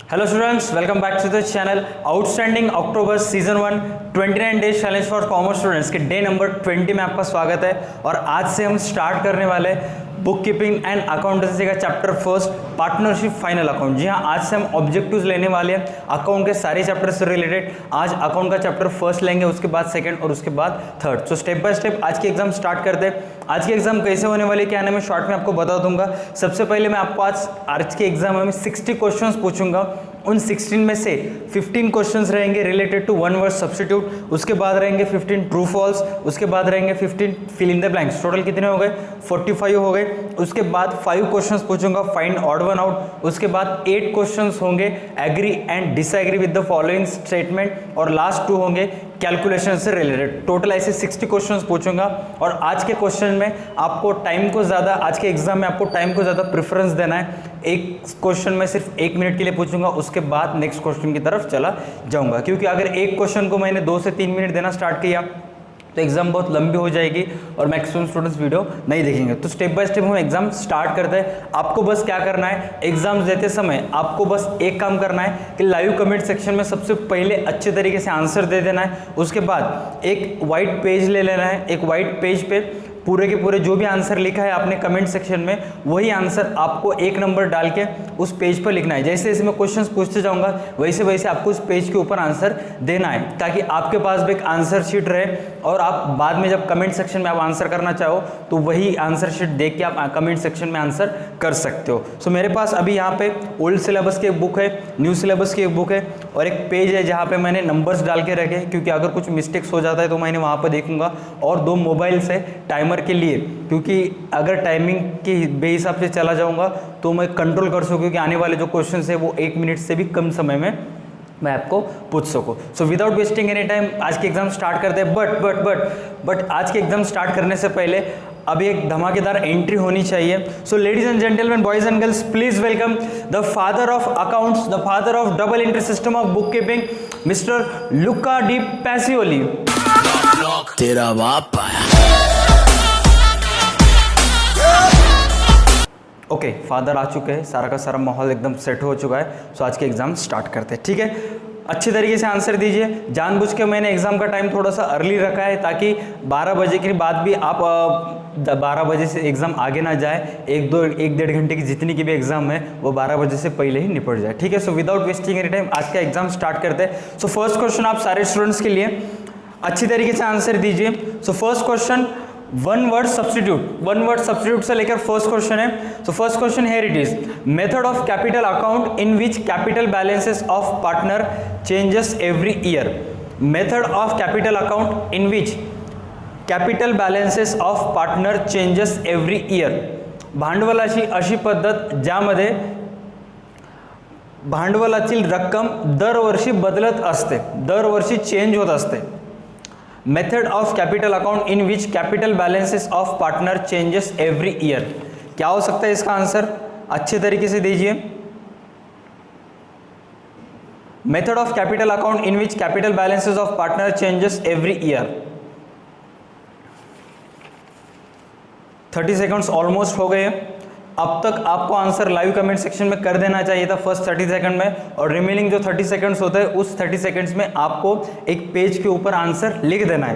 Hello students, welcome back to the channel. Outstanding October Season 1 29 Days Challenge for Commerce Students के day number 20 में आपका स्वागत है। और आज से हम स्टार्ट करने वाले बुक कीपिंग एंड अकाउंटेंसी का chapter first partnership final account. जी हाँ, आज से हम ऑब्जेक्टिव्स लेने वाले हैं अकाउंट के सारे चैप्टर से रिलेटेड। आज अकाउंट का चैप्टर फर्स्ट लेंगे, उसके बाद सेकंड और उसके बाद third. So step by step आज की एग्जाम स्टार्ट करते हैं। आज की एग्जाम कैसे होने वाली क्या है मैं शॉर्ट में आपको बता दूंगा। सबसे पहले मैं आपको आज के एग्जाम में 60 क्वेश्चंस पूछूंगा। उन 16 में से 15 क्वेश्चंस रहेंगे related to one word substitute, उसके बाद रहेंगे 15 ट्रू फॉल्स, उसके बाद रहेंगे 15 fill in the blanks. Total कितने हो गए? 45 हो गए। उसके बाद 5 क्वेश्चंस पूछूंगा, फाइंड ऑड वन आउट। उसके बाद 8 क्वेश्चंस होंगे agree and disagree with the following statement, और लास्ट 2 होंगे कैलकुलेशन से रिलेटेड। टोटल ऐसे 60 क्वेश्चंस पूछूंगा। और आज के क्वेश्चन में आपको टाइम को ज़्यादा, आज के एग्जाम में आपको टाइम को ज़्यादा प्रेफरेंस देना है। एक क्वेश्चन में सिर्फ 1 मिनट के लिए पूछूंगा, उसके बाद नेक्स्ट क्वेश्चन की तरफ चला जाऊंगा, क्योंकि अगर एक क्वेश्चन को मैंने 2 से 3 मिनट देना स्टार्ट किया तो एग्जाम बहुत लंबी हो जाएगी और मैक्सिमम स्टूडेंट्स वीडियो नहीं देखेंगे। तो स्टेप बाय स्टेप हम एग्जाम स्टार्ट करते हैं। आपको बस क्या करना है, एग्जाम देते समय आपको बस एक काम करना है कि लाइव कमेंट सेक्शन में सबसे पहले अच्छे तरीके से आंसर दे देना है। उसके बाद एक वाइट पेज ले लेना है। एक वाइट पेज पे पूरे के पूरे जो भी आंसर लिखा है आपने कमेंट सेक्शन में, वही आंसर आपको एक नंबर डाल के उस पेज पर लिखना है। जैसे जैसे मैं क्वेश्चंस पूछते जाऊंगा वैसे वैसे आपको उस पेज के ऊपर आंसर देना है, ताकि आपके पास भी एक आंसर शीट रहे और आप बाद में जब कमेंट सेक्शन में आप आंसर करना चाहो तो वही आंसर शीट देख के आप कमेंट सेक्शन में आंसर कर सकते हो। सो मेरे पास अभी यहाँ पे ओल्ड सिलेबस की एक बुक है, न्यू सिलेबस की एक बुक है और एक पेज है जहाँ पे मैंने नंबर्स डाल के रखे, क्योंकि अगर कुछ मिस्टेक्स हो जाता है तो मैंने वहाँ पर देखूंगा। और 2 मोबाइल से टाइमर के लिए, क्योंकि अगर टाइमिंग के बेहिसाब से चला जाऊंगा तो मैं कंट्रोल कर सकूँ कि आने वाले जो क्वेश्चंस है वो 1 मिनट से भी कम समय में मैं आपको पूछ सकूँ। सो विदाउट वेस्टिंग एनी टाइम आज के एग्जाम स्टार्ट करते हैं। बट आज के एग्जाम स्टार्ट करने से पहले अभी एक धमाकेदार एंट्री होनी चाहिए। So ladies and gentleman, boys and girls, please welcome the father of accounts, the father of double entry system of book keeping, mister Luca de Pacioli. तेरा बाप ओके, फादर आ चुके हैं, सारा का सारा माहौल एकदम सेट हो चुका है। सो आज के एग्जाम स्टार्ट करते हैं, ठीक है। अच्छी तरीके से आंसर दीजिए। जानबूझ के मैंने एग्जाम का टाइम थोड़ा सा अर्ली रखा है ताकि 12 बजे के बाद भी आप 12 बजे से एग्जाम आगे ना जाए। 1-1.5 घंटे की जितनी की भी एग्जाम है वो 12 बजे से पहले ही निपट जाए, ठीक है। सो विदाउट वेस्टिंग एनी टाइम आज का एग्जाम स्टार्ट करते हैं। सो फर्स्ट क्वेश्चन आप सारे स्टूडेंट्स के लिए अच्छी तरीके से आंसर दीजिए। सो first question one word substitute से लेकर फर्स्ट क्वेश्चन है। So first question here it is, method of capital account in which capital balances of partner changes every year. Method of capital account in which capital balances of partner changes every year. भांडवलाची अशी पद्धत ज्यामध्ये भांडवलाची रक्कम दरवर्षी बदलत असते, दरवर्षी चेंज होत असते। Method of capital account in which capital balances of partner changes every year. क्या हो सकता है इसका आंसर? अच्छे तरीके से दीजिए। Method of capital account in which capital balances of partner changes every year. 30 seconds almost हो गए। अब तक आपको आंसर लाइव कमेंट सेक्शन में कर देना चाहिए था फर्स्ट 30 सेकंड में, और रिमेनिंग जो 30 सेकंड्स होते हैं उस 30 सेकंड्स में आपको एक पेज के ऊपर आंसर लिख देना है।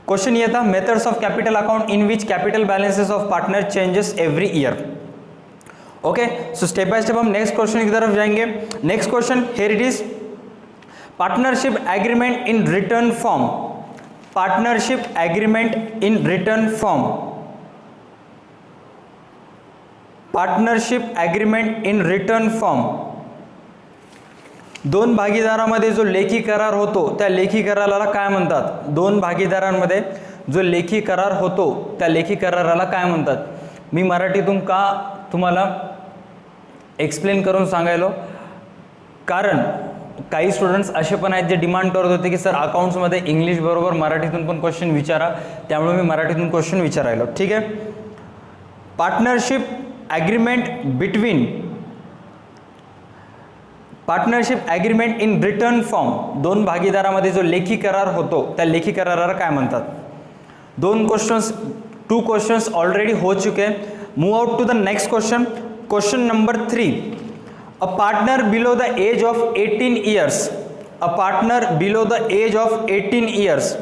क्वेश्चन ये था, methods of capital account in which capital balances of partner changes every year. Okay, so step by step हम नेक्स्ट क्वेश्चन की तरफ जाएंगे। Next question here it is, partnership agreement in return form. Partnership agreement in return form. Partnership agreement in return form. दोन भागीदारांमध्ये जो लेखी करार होतो त्या लेखी कराराला काय म्हणतात? दोन भागीदारांमध्ये जो लेखी करार होतो त्या लेखी कराराला काय म्हणतात? मी मराठीतून का तुम्हाला एक्सप्लेन करून सांगायलो, कारण काही स्टुडंट्स असे पण आहेत जे डिमांड करत होते की सर अकाउंट्समध्ये इंग्लिश बरोबर मराठीतून पण क्वेश्चन विचारा, त्यामुळे मी मराठीतून क्वेश्चन विचारायलो, ठीक आहे। Partnership agreement between, partnership agreement इन रिटर्न फॉर्म, दोन भागीदारांमध्ये जो लेखी करार होतो त्या लेखी कराराला काय म्हणतात? 2 क्वेश्चंस ऑलरेडी हो चुके हैं। Move out to the next question, question number 3। A partner below the age of 18 years. A partner below the age of 18 years.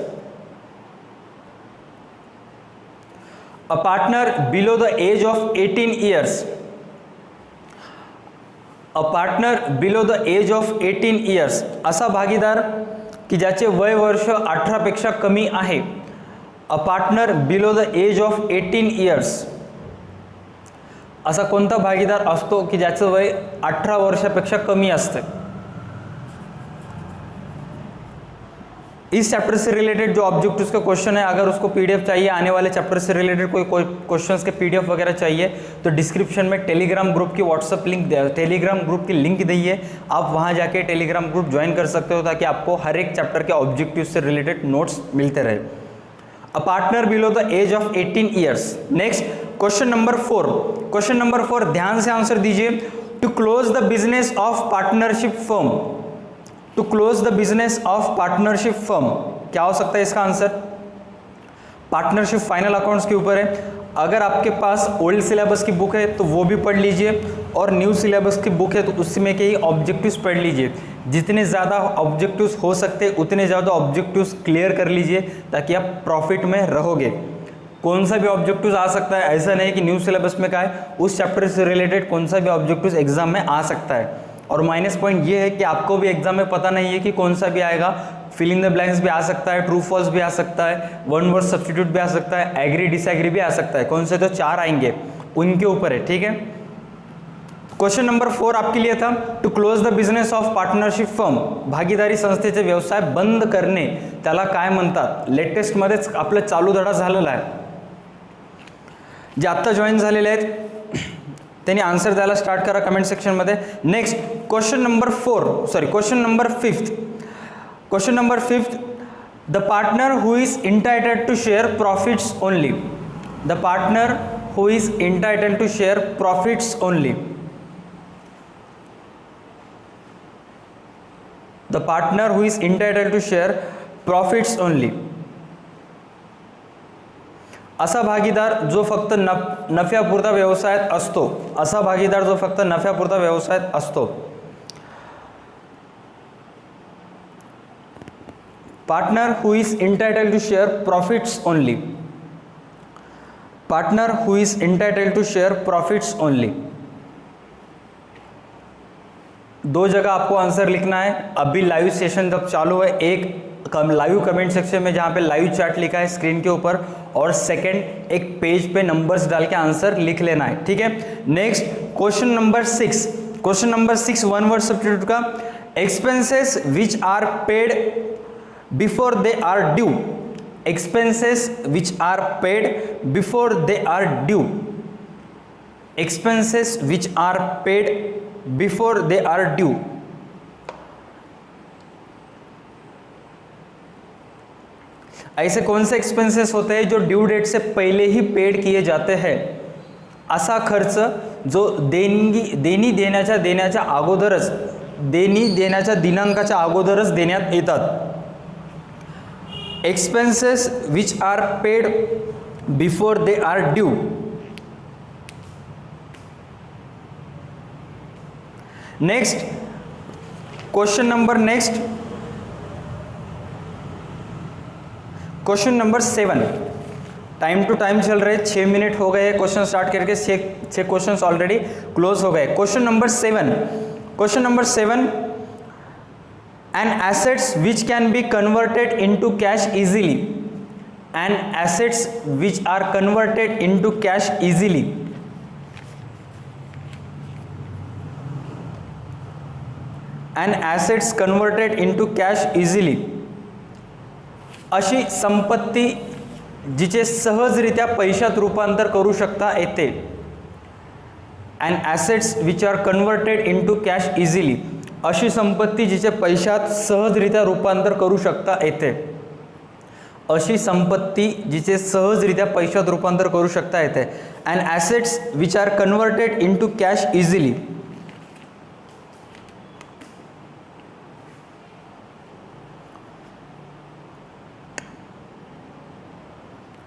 A partner below the age of 18 years. A partner below the age of 18 years. असा भागीदार की ज्याचे वय वर्ष 18 पेक्षा कमी आहे. A partner below the age of 18 years. असा कोणता भागीदार असतो की ज्याचं वय 18 वर्षापेक्षा कमी असते. इस चैप्टर से रिलेटेड जो ऑब्जेक्टिव्स का क्वेश्चन है, अगर उसको पीडीएफ चाहिए, आने वाले चैप्टर से रिलेटेड कोई क्वेश्चंस के पीडीएफ वगैरह चाहिए तो डिस्क्रिप्शन में टेलीग्राम ग्रुप की व्हाट्सअप लिंक, टेलीग्राम ग्रुप की लिंक दी है, आप वहां जाके टेलीग्राम ग्रुप ज्वाइन कर सकते हो ताकि आपको हर एक चैप्टर के ऑब्जेक्टिव्स से रिलेटेड नोट्स मिलते रहे. A partner below the age of 18 years. Next question number 4. Question number 4 ध्यान से आंसर दीजिए. To close the business of partnership firm. To close the business of partnership firm क्या हो सकता है इसका आंसर? पार्टनरशिप फाइनल अकाउंट्स के ऊपर है. अगर आपके पास ओल्ड सिलेबस की बुक है तो वो भी पढ़ लीजिए, और न्यू सिलेबस की बुक है तो उसमें के ही ऑब्जेक्टिव्स पढ़ लीजिए. जितने ज़्यादा ऑब्जेक्टिव्स हो सकते उतने ज़्यादा ऑब्जेक्टिव्स क्लियर कर लीजिए ताकि आप प्रॉफिट में रहोगे. कौन सा भी ऑब्जेक्टिव्स आ सकता है, ऐसा नहीं कि न्यू सिलेबस में क्या है, उस चैप्टर से रिलेटेड कौन सा भी ऑब्जेक्टिव्स एग्जाम में आ सकता है. और माइनस पॉइंट ये है कि आपको भी एग्जाम में पता नहीं है कि कौन सा भी आएगा. फिल इन द ब्लैंक्स भी आ सकता है, ट्रू फॉल्स भी आ सकता है, वन वर्ड सब्स्टिट्यूट भी आ सकता है, एग्री डिसएग्री भी आ सकता है. कौन से तो 4 आएंगे उनके ऊपर है. ठीक है. क्वेश्चन नंबर 4 आपके लिए था to close the business of partnership firm. भागीदारी संस्थेचे व्यवसाय बंद करणे त्याला काय म्हणतात? लेटेस्ट मध्येच आपलं चालू धडा झालेला आहे. जे आत्ता जॉईन झालेले आहेत त्यांनी आन्सर द्यायला स्टार्ट करा कमेंट सेक्शनमध्ये. Next question number 5th. Question number 5th. The partner who is entitled to share profits only. The partner who is entitled to share profits only. The partner who is entitled to share profits only. असा भागीदार जो फक्त नफ्यापुरता व्यवसायात असतो. असा भागीदार जो फक्त नफ्यापुरता व्यवसायात असतो. Partner who is entitled to share profits only. Partner who is entitled to share profits only. 2 जगह आपको आंसर लिखना है. अभी लाइव सेशन जब चालू है, एक लाइव कमेंट सेक्शन में जहाँ पे लाइव चैट लिखा है स्क्रीन के ऊपर, और सेकंड एक पेज पे नंबर्स डाल के आंसर लिख लेना है. ठीक है. Next question number 6. Question number 6 one word substitute का. Expenses which are paid before they are due. Expenses which are paid before they are due. Expenses which are paid before they are due. ऐसे कौन से expenses होते हैं जो due date से पहले ही paid किए जाते हैं? असा खर्च जो देणी देण्याच्या अगोदरच, देणी देण्याच्या दिनांकाच्या अगोदरच देण्यात येतात. Expenses which are paid before they are due. Next question number question number 7. Time to time चल रहे, 6 मिनट हो गए क्वेश्चन स्टार्ट करके, 6 क्वेश्चंस ऑलरेडी क्लोज हो गए. Question number 7. Question number 7. An assets which can be converted into cash easily. An assets which are converted into cash easily. An assets converted into cash easily. अशी संपत्ती जिचे सहजरित्या पैशात रूपांतर करू शकता येते. And assets which are converted into cash easily. अशी संपत्ती जिचे पैशात सहजरित्या रूपांतर करू शकता येते. अशी संपत्ती जिचे सहजरित्या पैशात रूपांतर करू शकता येते. And assets which are converted into cash easily.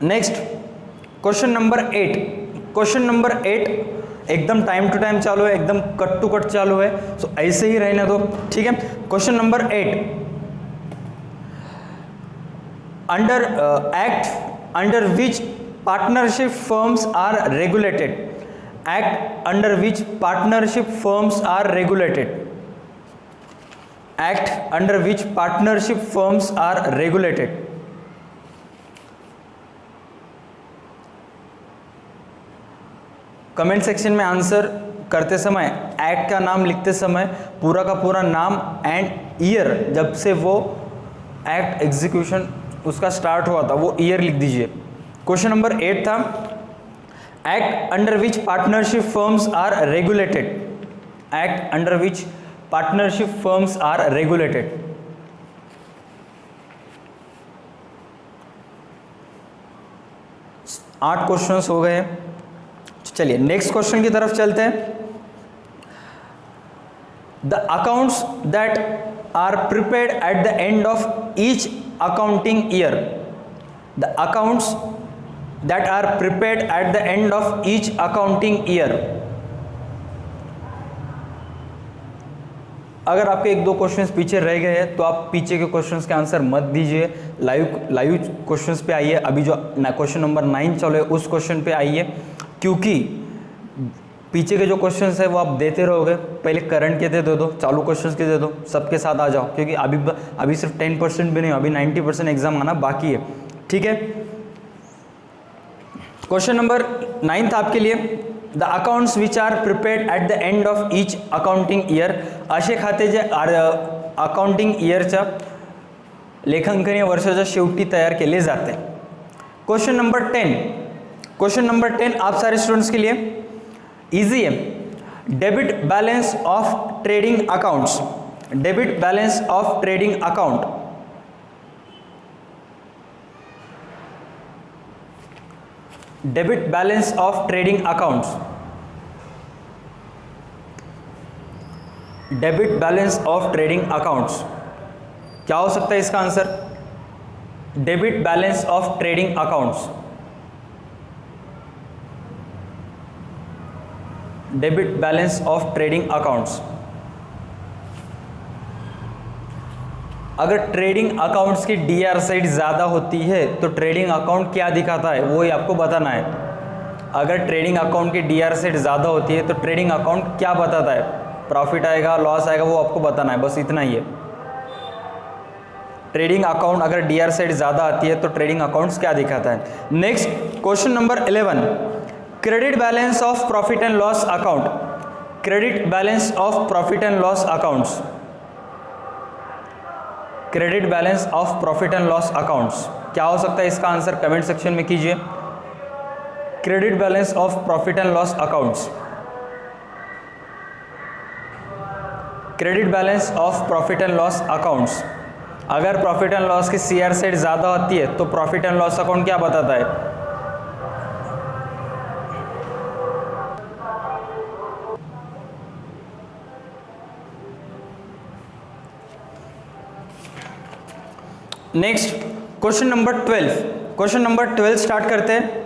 Next question number 8. Question number 8. एकदम टाइम टू टाइम चालू है, एकदम कट टू कट चालू है, सो ऐसे ही रहने दो, ठीक है। Question number 8, under act under which partnership firms are regulated, act under which partnership firms are regulated, act under which partnership firms are regulated. Comment section में आंसर करते समय एक्ट का नाम लिखते समय पूरा का पूरा नाम एंड ईयर, जब से वो एक्ट एग्जीक्यूशन उसका स्टार्ट हुआ था वो ईयर लिख दीजिए। क्वेश्चन नंबर 8 था, act under which partnership firms are regulated, act under which partnership firms are regulated. आठ क्वेश्चंस हो गए, चलिए नेक्स्ट क्वेश्चन की तरफ चलते हैं। The accounts that are prepared at the end of each accounting year, the accounts that are prepared at the end of each accounting year. अगर आपके एक दो क्वेश्चंस पीछे रह गए हैं तो आप पीछे के क्वेश्चंस के आंसर मत दीजिए, लाइव क्वेश्चंस पे आइए। अभी जो क्वेश्चन नंबर 9 चल रहा है उस क्वेश्चन पे आइए, क्योंकि पीछे के जो क्वेश्चंस है वो आप देते रहोगे। पहले करंट के दे दो, चालू क्वेश्चंस के दे दो, सबके साथ आ जाओ, क्योंकि अभी सिर्फ 10% भी नहीं, अभी 90% एग्जाम आना बाकी है, ठीक है। क्वेश्चन नंबर 9 था आपके लिए, the accounts which are prepared at the end of each accounting year, असे खाते जे अकाउंटिंग ईयरच्या लेखांकनीय वर्षाच्या शेवटी तयार केले जाते। क्वेश्चन नंबर 10, क्वेश्चन नंबर 10 आप सारे स्टूडेंट्स के लिए इजी है। Debit balance of trading accounts, debit balance of trading account, debit balance of trading accounts, debit balance of trading accounts, क्या हो सकता है इसका answer? Debit balance of trading accounts, debit balance of trading accounts. अगर trading accounts की D R side ज़्यादा होती है तो ट्रेडिंग अकाउंट क्या दिखाता है वो ही आपको बताना है। अगर ट्रेडिंग अकाउंट की डीआर साइड ज़्यादा होती है तो ट्रेडिंग अकाउंट क्या बताता है, प्रॉफिट आएगा लॉस आएगा वो आपको बताना है, बस इतना ही है। ट्रेडिंग अकाउंट अगर डीआर साइड ज़्यादा आती है तो ट्रेडिंग अकाउंट्स क्या दिखाता है। Next question number 11, credit balance of profit and loss account, credit balance of profit and loss accounts, credit balance of profit and loss accounts, क्या हो सकता है इसका आंसर? कमेंट सेक्शन में कीजिए। Credit balance of profit and loss accounts, credit balance of profit and loss accounts. अगर profit and loss की CR side ज़्यादा होती है तो प्रॉफिट एंड लॉस अकाउंट क्या बताता है? Next question number 12, question number 12 start करते हैं,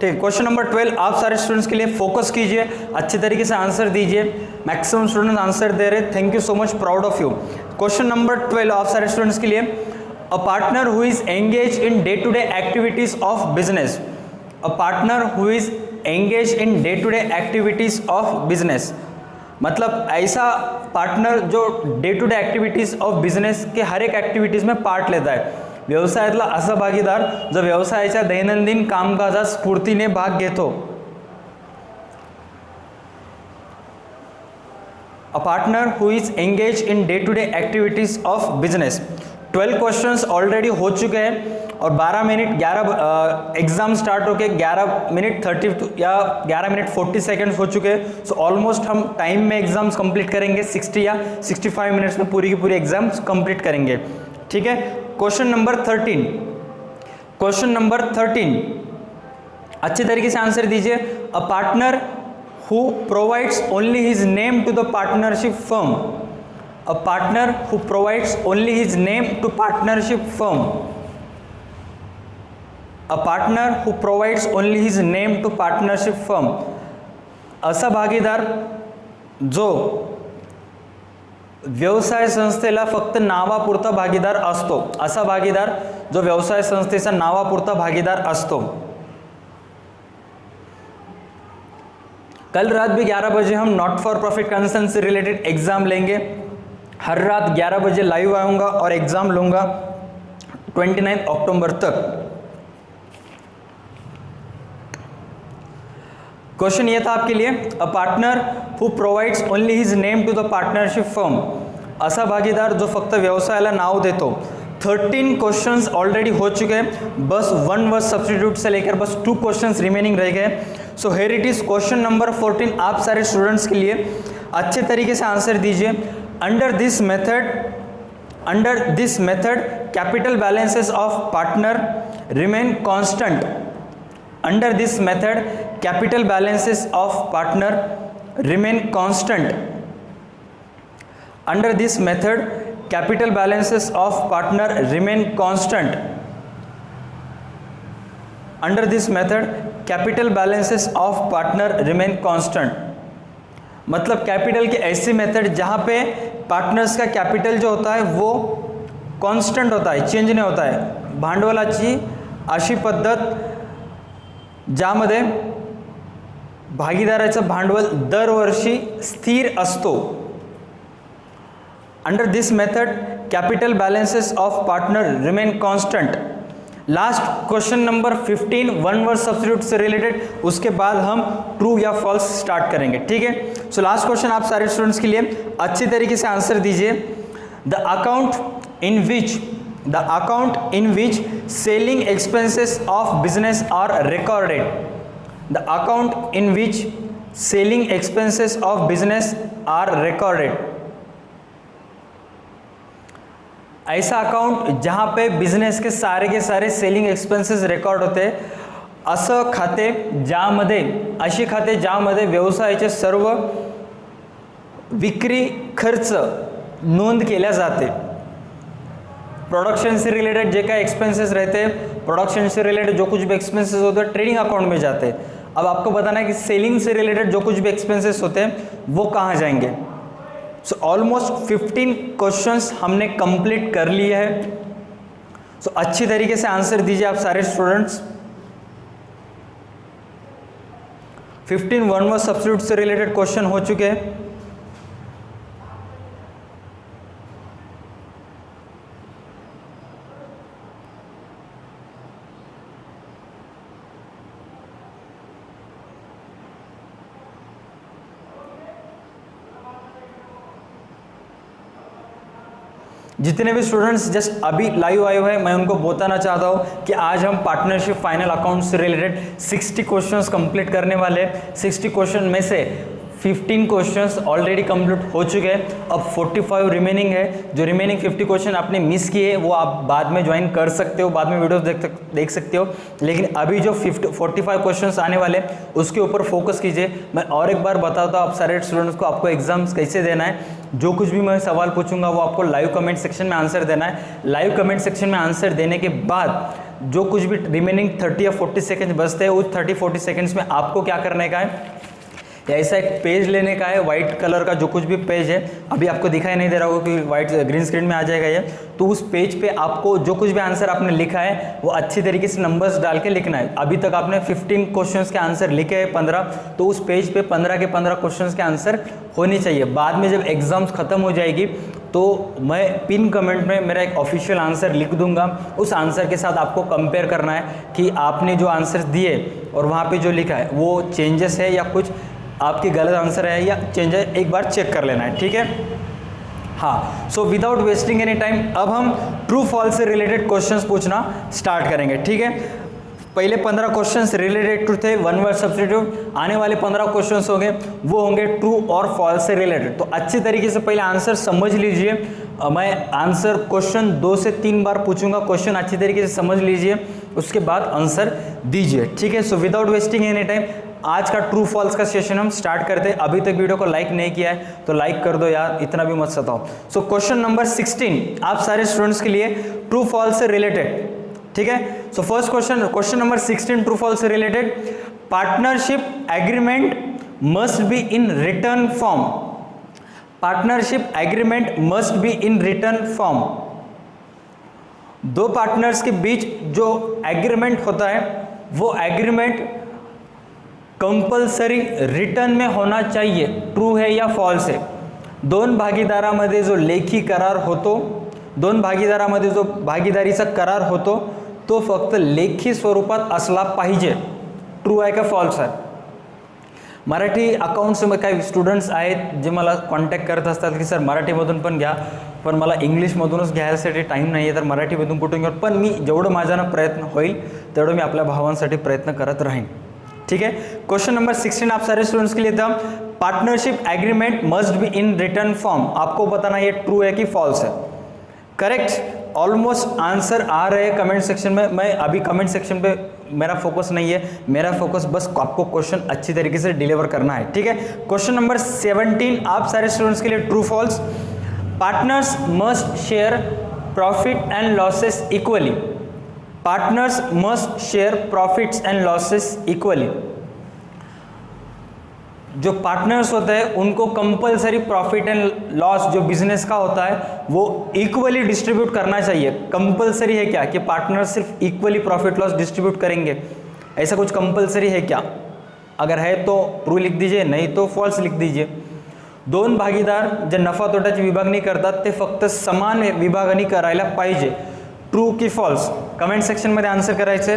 ठीक। क्वेश्चन नंबर 12 आप सारे स्टूडेंट्स के लिए फोकस कीजिए, अच्छे तरीके से आंसर दीजिए। मैक्सिमम स्टूडेंट्स आंसर दे रहे, thank you so much, proud of you. Question number 12 आप सारे स्टूडेंट्स के लिए, a partner who is engage in day to day activities of business, a partner who is engage in day to day activities of business, मतलब ऐसा partner जो day to day activities of business के हर एक ॲक्टिव्हिटीजमध्ये part लेत आहे। व्यवसायातला असा भागीदार जो व्यवसायाच्या दैनंदिन कामकाजात स्फूर्तीने भाग घेतो। A partner who is engage in day to day activities of business. 12 questions already हो चुके हैं और 12 मिनट 11 एग्ज़ाम स्टार्ट होके 11 मिनट 30 या 11 मिनट 40 सेकेंड्स हो चुके हैं। सो ऑलमोस्ट हम टाइम में एग्ज़ाम्स कंप्लीट करेंगे, 60 या 65 मिनट्स में पूरी की पूरी एग्ज़ाम्स कंप्लीट करेंगे, ठीक है। क्वेश्चन नंबर 13, क्वेश्चन नंबर 13 अच्छे तरीके से आंसर दीजिए। A partner who provides only his name to the partnership firm, a partner who provides only his name to partnership firm, a partner who provides only his name to partnership firm, असा भागीदार जो व्यवसाय संस्थेला फक्त नावापुरता भागीदार असतो, असा भागीदार जो व्यवसाय संस्थेचा नावापुरता भागीदार असतो। कल रात भी 11 बजे हम नॉट फॉर प्रॉफिट कंसर्न से रिलेटेड एग्जाम लेंगे। हर रात 11 बजे लाइव आऊंगा और एग्जाम लूंगा 29 अक्टूबर तक। क्वेश्चन ये था आपके लिए, a partner who provides only his name to the partnership firm, असा भागीदार जो फक्त व्यवसायाला नाव देतो। 13 क्वेश्चंस ऑलरेडी हो चुके हैं, बस 1 वर्ड सब्स्टिट्यूट से लेकर बस 2 क्वेश्चंस रिमेनिंग रह गए। सो here it is question number 14। आप सारे स्टूडेंट्स के लिए अच्छे तरीके से आंसर दीजिए। Under this method capital balances of partner remain constant. Under this method capital balances of partner remain constant. Under this method capital balances of partner remain constant. Under this method capital balances of partner remain constant, मतलब capital की ऐसी method जहां पे partners का capital जो होता है वो कांस्टेंट होता है, चेंज नहीं होता है। भांडवलाची अशी पद्धत ज्यामध्ये भागीदाराचं भांडवल दरवर्षी स्थिर असतो। Under this method capital balances of partner remain constant. Last question number 15 1 word substitute से रिलेटेड, उसके बाद हम ट्रू या फॉल्स स्टार्ट करेंगे, ठीक है। सो लास्ट क्वेश्चन आप सारे स्टूडेंट्स के लिए अच्छी तरीके से आंसर दीजिए। The account in which selling expenses of business are recorded. The account in which selling expenses of business are recorded, ऐसा अकाउंट जहां पे बिझनेस के सारे सेलिंग एक्सपेंसेस रेकॉर्ड होते, असं खाते ज्यामध्ये, अशी खाते ज्यामध्ये व्यवसायाचे सर्व विक्री खर्च नोंद केल्या जाते। प्रोडक्शन से रिलेटेड जे काय एक्सपेंसेस रहते, प्रोडक्शन से रिलेटेड जो कुछ भी एक्सपेंसेस होते हैं ट्रेडिंग अकाउंट में जाते हैं। अब आपको बताना है कि सेलिंग से रिलेटेड जो कुछ भी एक्सपेंसेस होते हैं वो कहाँ जाएंगे। सो ऑलमोस्ट 15 क्वेश्चंस हमने कंप्लीट कर लिए हैं। सो अच्छी तरीके से आंसर दीजिए आप सारे स्टूडेंट्स। 15 1 वर्ड सब्स्टिट्यूट से रिलेटेड क्वेश्चन हो चुके हैं। जितने भी स्टूडेंट्स जस्ट अभी लाइव आए हुए हैं, मैं उनको बताना चाहता हूँ कि आज हम पार्टनरशिप फाइनल अकाउंट से रिलेटेड 60 क्वेश्चंस कंप्लीट करने वाले हैं। 60 क्वेश्चन में से 15 क्वेश्चंस ऑलरेडी कंप्लीट हो चुके हैं, अब 45 रिमेनिंग है। जो रिमेनिंग 50 क्वेश्चन आपने मिस किए वो आप बाद में ज्वाइन कर सकते हो, बाद में वीडियोस देख सकते हो, लेकिन अभी जो 45 क्वेश्चंस आने वाले उसके ऊपर फोकस कीजिए। मैं और एक बार बताता हूँ आप सारे स्टूडेंट्स को आपको एग्जाम्स कैसे देना है। जो कुछ भी मैं सवाल पूछूंगा वो आपको लाइव कमेंट सेक्शन में आंसर देना है। लाइव कमेंट सेक्शन में आंसर देने के बाद जो कुछ भी रिमेनिंग 30 या 40 सेकेंड बचते हैं उस 30-40 सेकेंड्स में आपको क्या करने का है, ऐसा एक पेज लेने का है, व्हाइट कलर का जो कुछ भी पेज है, अभी आपको दिखाई नहीं दे रहा होगा कि व्हाइट ग्रीन स्क्रीन में आ जाएगा ये, तो उस पेज पे आपको जो कुछ भी आंसर आपने लिखा है वो अच्छी तरीके से नंबर्स डाल के लिखना है। अभी तक आपने 15 क्वेश्चंस के आंसर लिखे हैं 15, तो उस पेज पे 15 के 15 क्वेश्चंस के आंसर होने चाहिए। बाद में जब एग्जाम्स खत्म हो जाएगी तो मैं पिन कमेंट में मेरा एक ऑफिशियल आंसर लिख दूंगा, उस आंसर के साथ आपको कंपेयर करना है कि आपने जो आंसर दिए और वहाँ पे जो लिखा है वो चेंजेस है या कुछ आपकी गलत आंसर है या चेंज है, एक बार चेक कर लेना है, ठीक है। हाँ, सो विदाउट वेस्टिंग एनी टाइम अब हम ट्रू फॉल्स से रिलेटेड क्वेश्चंस पूछना स्टार्ट करेंगे, ठीक है। पहले 15 क्वेश्चंस रिलेटेड ट्रू थे, 1 वर्ड सब्स्टिट्यूट। आने वाले 15 क्वेश्चंस होंगे वो होंगे ट्रू और फॉल्स से रिलेटेड। तो अच्छी तरीके से पहले आंसर समझ लीजिए। मैं आंसर क्वेश्चन 2 से 3 बार पूछूंगा, क्वेश्चन अच्छी तरीके से समझ लीजिए, उसके बाद आंसर दीजिए, ठीक है। सो विदाउट वेस्टिंग एनी टाइम आज का ट्रू फॉल्स का सेशन हम स्टार्ट करते हैं। अभी तक वीडियो को लाइक नहीं किया है तो लाइक कर दो यार, इतना भी मत सताओ। सो क्वेश्चन नंबर 16 आप सारे स्टूडेंट्स के लिए ट्रू फॉल्स से रिलेटेड, ठीक है। So first question number 16 true false से रिलेटेड। Partnership agreement must be in return form. Partnership agreement must be in return form. दो पार्टनर्स के बीच जो एग्रीमेंट होता है वो एग्रीमेंट कंपल्सरी रिटर्न में होना चाहिए। ट्रू है या फॉल्स है? दोन भागीदारामध्ये जो लेखी करार होतो, दोन भागीदारामध्ये जो भागीदारीचा करार होतो तो फक्त लेखी स्वरूपात असला पाहिजे। ट्रू आहे का फॉल्स आहे? मराठी अकाउंट्समध्ये काही स्टुडंट्स आहेत जे मला कॉन्टॅक्ट करत असतात की सर मराठीमधून पण घ्या, पण मला इंग्लिशमधूनच घ्यायसाठी टाईम नाही आहे, तर मराठीमधून कुठून घेऊ? पण मी जेवढं माझ्यानं प्रयत्न होईल तेवढं मी आपल्या भावांसाठी प्रयत्न करत राहीन। ठीक है। क्वेश्चन नंबर 16 आप सारे स्टूडेंट्स के लिए था, partnership agreement must be in return form. आपको बताना ये ट्रू है कि फॉल्स है। करेक्ट, ऑलमोस्ट आंसर आ रहे हैं कमेंट सेक्शन में। मैं अभी कमेंट सेक्शन पे मेरा फोकस नहीं है, मेरा फोकस बस आपको क्वेश्चन अच्छी तरीके से डिलीवर करना है। ठीक है। क्वेश्चन नंबर 17 आप सारे स्टूडेंट्स के लिए true false. Partners must share profit and losses equally. Partners must share profits and losses equally. जो पार्टनर्स होते हैं उनको कंपलसरी प्रॉफिट एंड लॉस जो बिजनेस का होता है वो इक्वली डिस्ट्रीब्यूट करना चाहिए। कंपलसरी है क्या कि पार्टनर्स सिर्फ इक्वली प्रॉफिट लॉस डिस्ट्रीब्यूट करेंगे? ऐसा कुछ कंपलसरी है क्या? अगर है तो ट्रू लिख दीजिए, नहीं तो फॉल्स लिख दीजिए। दोन भागीदार जे नफा तोट्याची विभागणी करतात ते फक्त समान विभागणी करायला पाहिजे। ट्रू की फॉल्स? कमेंट सेक्शनमध्ये आन्सर करायचे।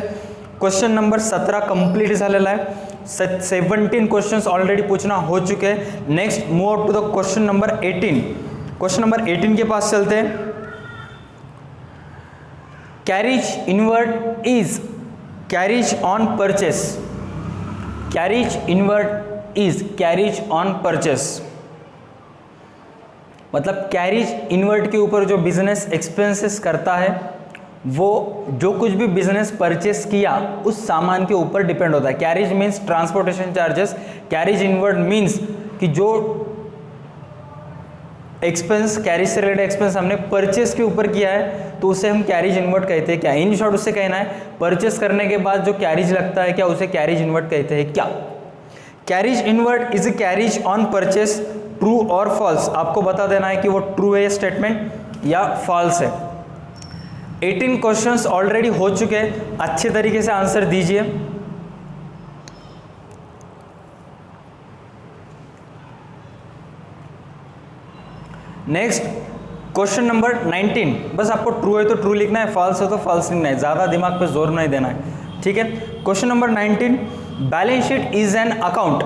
क्वेश्चन नंबर 17 कंप्लीट झालेला आहे। 17 क्वेश्चंस ऑलरेडी पूछना हो चुके हैं। Next move to the question number 18। Question number 18 के पास चलते हैं। Carriage inward is carriage on purchase. Carriage inward is carriage on purchase मतलब कैरिज इनवर्ड के ऊपर जो बिजनेस एक्सपेंसेस करता है वो जो कुछ भी बिजनेस परचेस किया उस सामान के ऊपर डिपेंड होता है। Carriage means transportation charges. Carriage inward means कि जो एक्सपेंस, कैरिज से रिलेटेड एक्सपेंस हमने परचेस के ऊपर किया है तो उसे हम कैरिज इनवर्ड कहते हैं क्या? इन शॉर्ट उससे कहना है परचेस करने के बाद जो कैरिज लगता है क्या उसे कैरिज इनवर्ड कहते हैं क्या? Carriage inward is carriage on purchase. True और फॉल्स आपको बता देना है कि वो ट्रू है स्टेटमेंट या फॉल्स है। 18 क्वेश्चंस ऑलरेडी हो चुके हैं, अच्छे तरीके से आंसर दीजिए। Next question number 19। बस आपको ट्रू है तो ट्रू लिखना है, फॉल्स है तो फॉल्स लिखना है, ज़्यादा दिमाग पे जोर नहीं देना है। ठीक है। Question number 19, balance sheet is an account.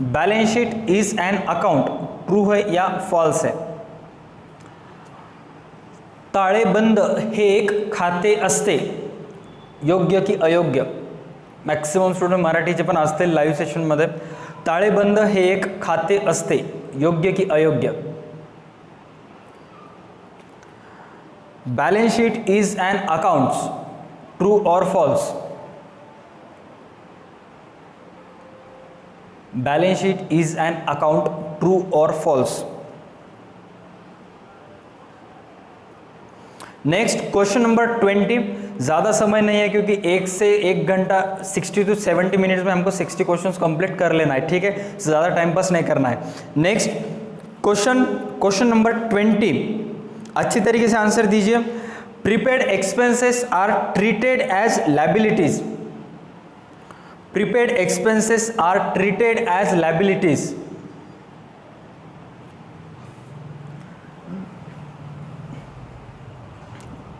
Balance sheet is an account, true है या फॉल्स है? ताळेबंद हे एक खाते असते, योग्य की अयोग्य? मॅक्सिमम स्टुडंट मराठीचे पण असतील लाईव्ह सेशनमध्ये। ताळेबंद हे एक खाते असते, योग्य की अयोग्य? Balance sheet is an account, true और false? Balance sheet is an account, true और फॉल्स? Next question number 20। ज़्यादा समय नहीं है क्योंकि 1 से 1 घंटा 60 to 70 मिनट्स में हमको 60 क्वेश्चंस कंप्लीट कर लेना है। ठीक है, ज़्यादा टाइम पास नहीं करना है। नेक्स्ट क्वेश्चन नंबर 20, अच्छी तरीके से आंसर दीजिए। Prepaid expenses are treated as liabilities. Prepaid expenses are treated as liabilities.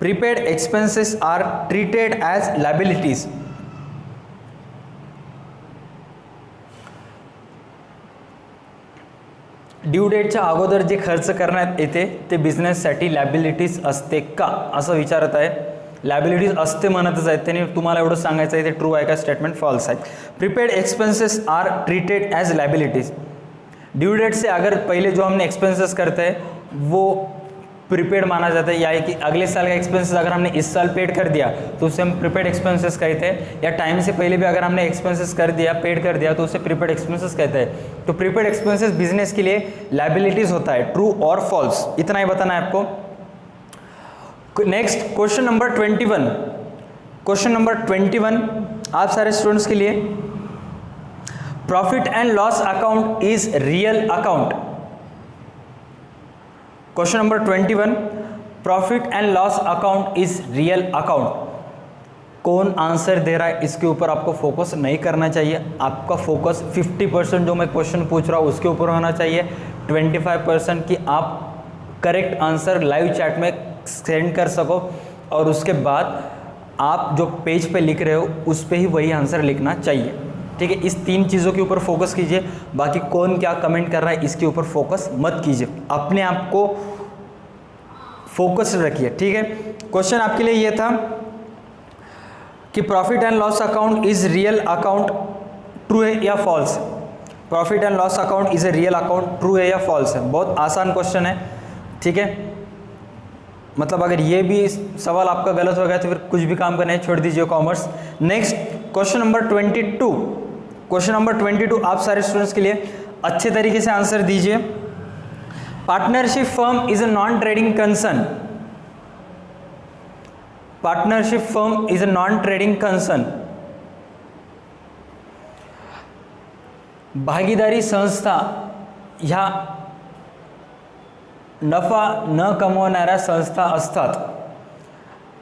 Prepaid expenses are treated as liabilities. Due डेटच्या अगोदर जे खर्च करण्यात येते ते बिझनेससाठी लायबिलिटीज असते का असं विचारत आहे। लायबिलिटीज असते म्हणतच आहेत, त्यांनी तुम्हाला एवढं सांगायचं आहे ते ट्रू आहे का स्टेटमेंट फॉल्स आहे। Prepaid expenses are treated as liabilities. Due date से अगर पहले जो हमने एक्सपेंसेस करते हैं वो प्रीपेड माना जाता है, या कि अगले साल का एक्सपेंसेस अगर हमने इस साल पेड कर दिया तो उसे हम प्रीपेड एक्सपेंसेस कहते हैं, या टाइम से पहले भी अगर हमने एक्सपेंसेस कर दिया, पेड कर दिया तो उसे प्रीपेड एक्सपेंसेस कहते हैं। तो प्रीपेड एक्सपेंसेस बिजनेस के लिए लायबिलिटीज होता है, ट्रू और फॉल्स, इतना ही बताना है आपको। Next question number 21। Question number 21 आप सारे स्टूडेंट्स के लिए, profit and loss account is real account. Question number 21, profit and loss account is real account. कौन आंसर दे रहा है इसके ऊपर आपको फोकस नहीं करना चाहिए। आपका फोकस 50% जो मैं क्वेश्चन पूछ रहा हूँ उसके ऊपर होना चाहिए, 25% कि आप करेक्ट आंसर लाइव चैट में सेंड कर सको, और उसके बाद आप जो पेज पे लिख रहे हो उस पे ही वही आंसर लिखना चाहिए। ठीक है, इस 3 चीज़ों के ऊपर फोकस कीजिए। बाकी कौन क्या कमेंट कर रहा है इसके ऊपर फोकस मत कीजिए, अपने आप को फोकस रखिए। ठीक है, क्वेश्चन आपके लिए ये था कि profit and loss account is real account, true है या false. Profit and loss account is a real account, true है या फॉल्स है। बहुत आसान क्वेश्चन है। ठीक है, मतलब अगर ये भी सवाल आपका गलत हो गया तो फिर कुछ भी काम करना है छोड़ दीजिए commerce. Next question number 22। Question number 22 आप सारे स्टूडेंट्स के लिए अच्छे तरीके से आंसर दीजिए। Partnership firm is a non trading concern. Partnership firm is a non trading concern. भागीदारी संस्था ह्या नफा न कमवणाऱ्या संस्था असतात।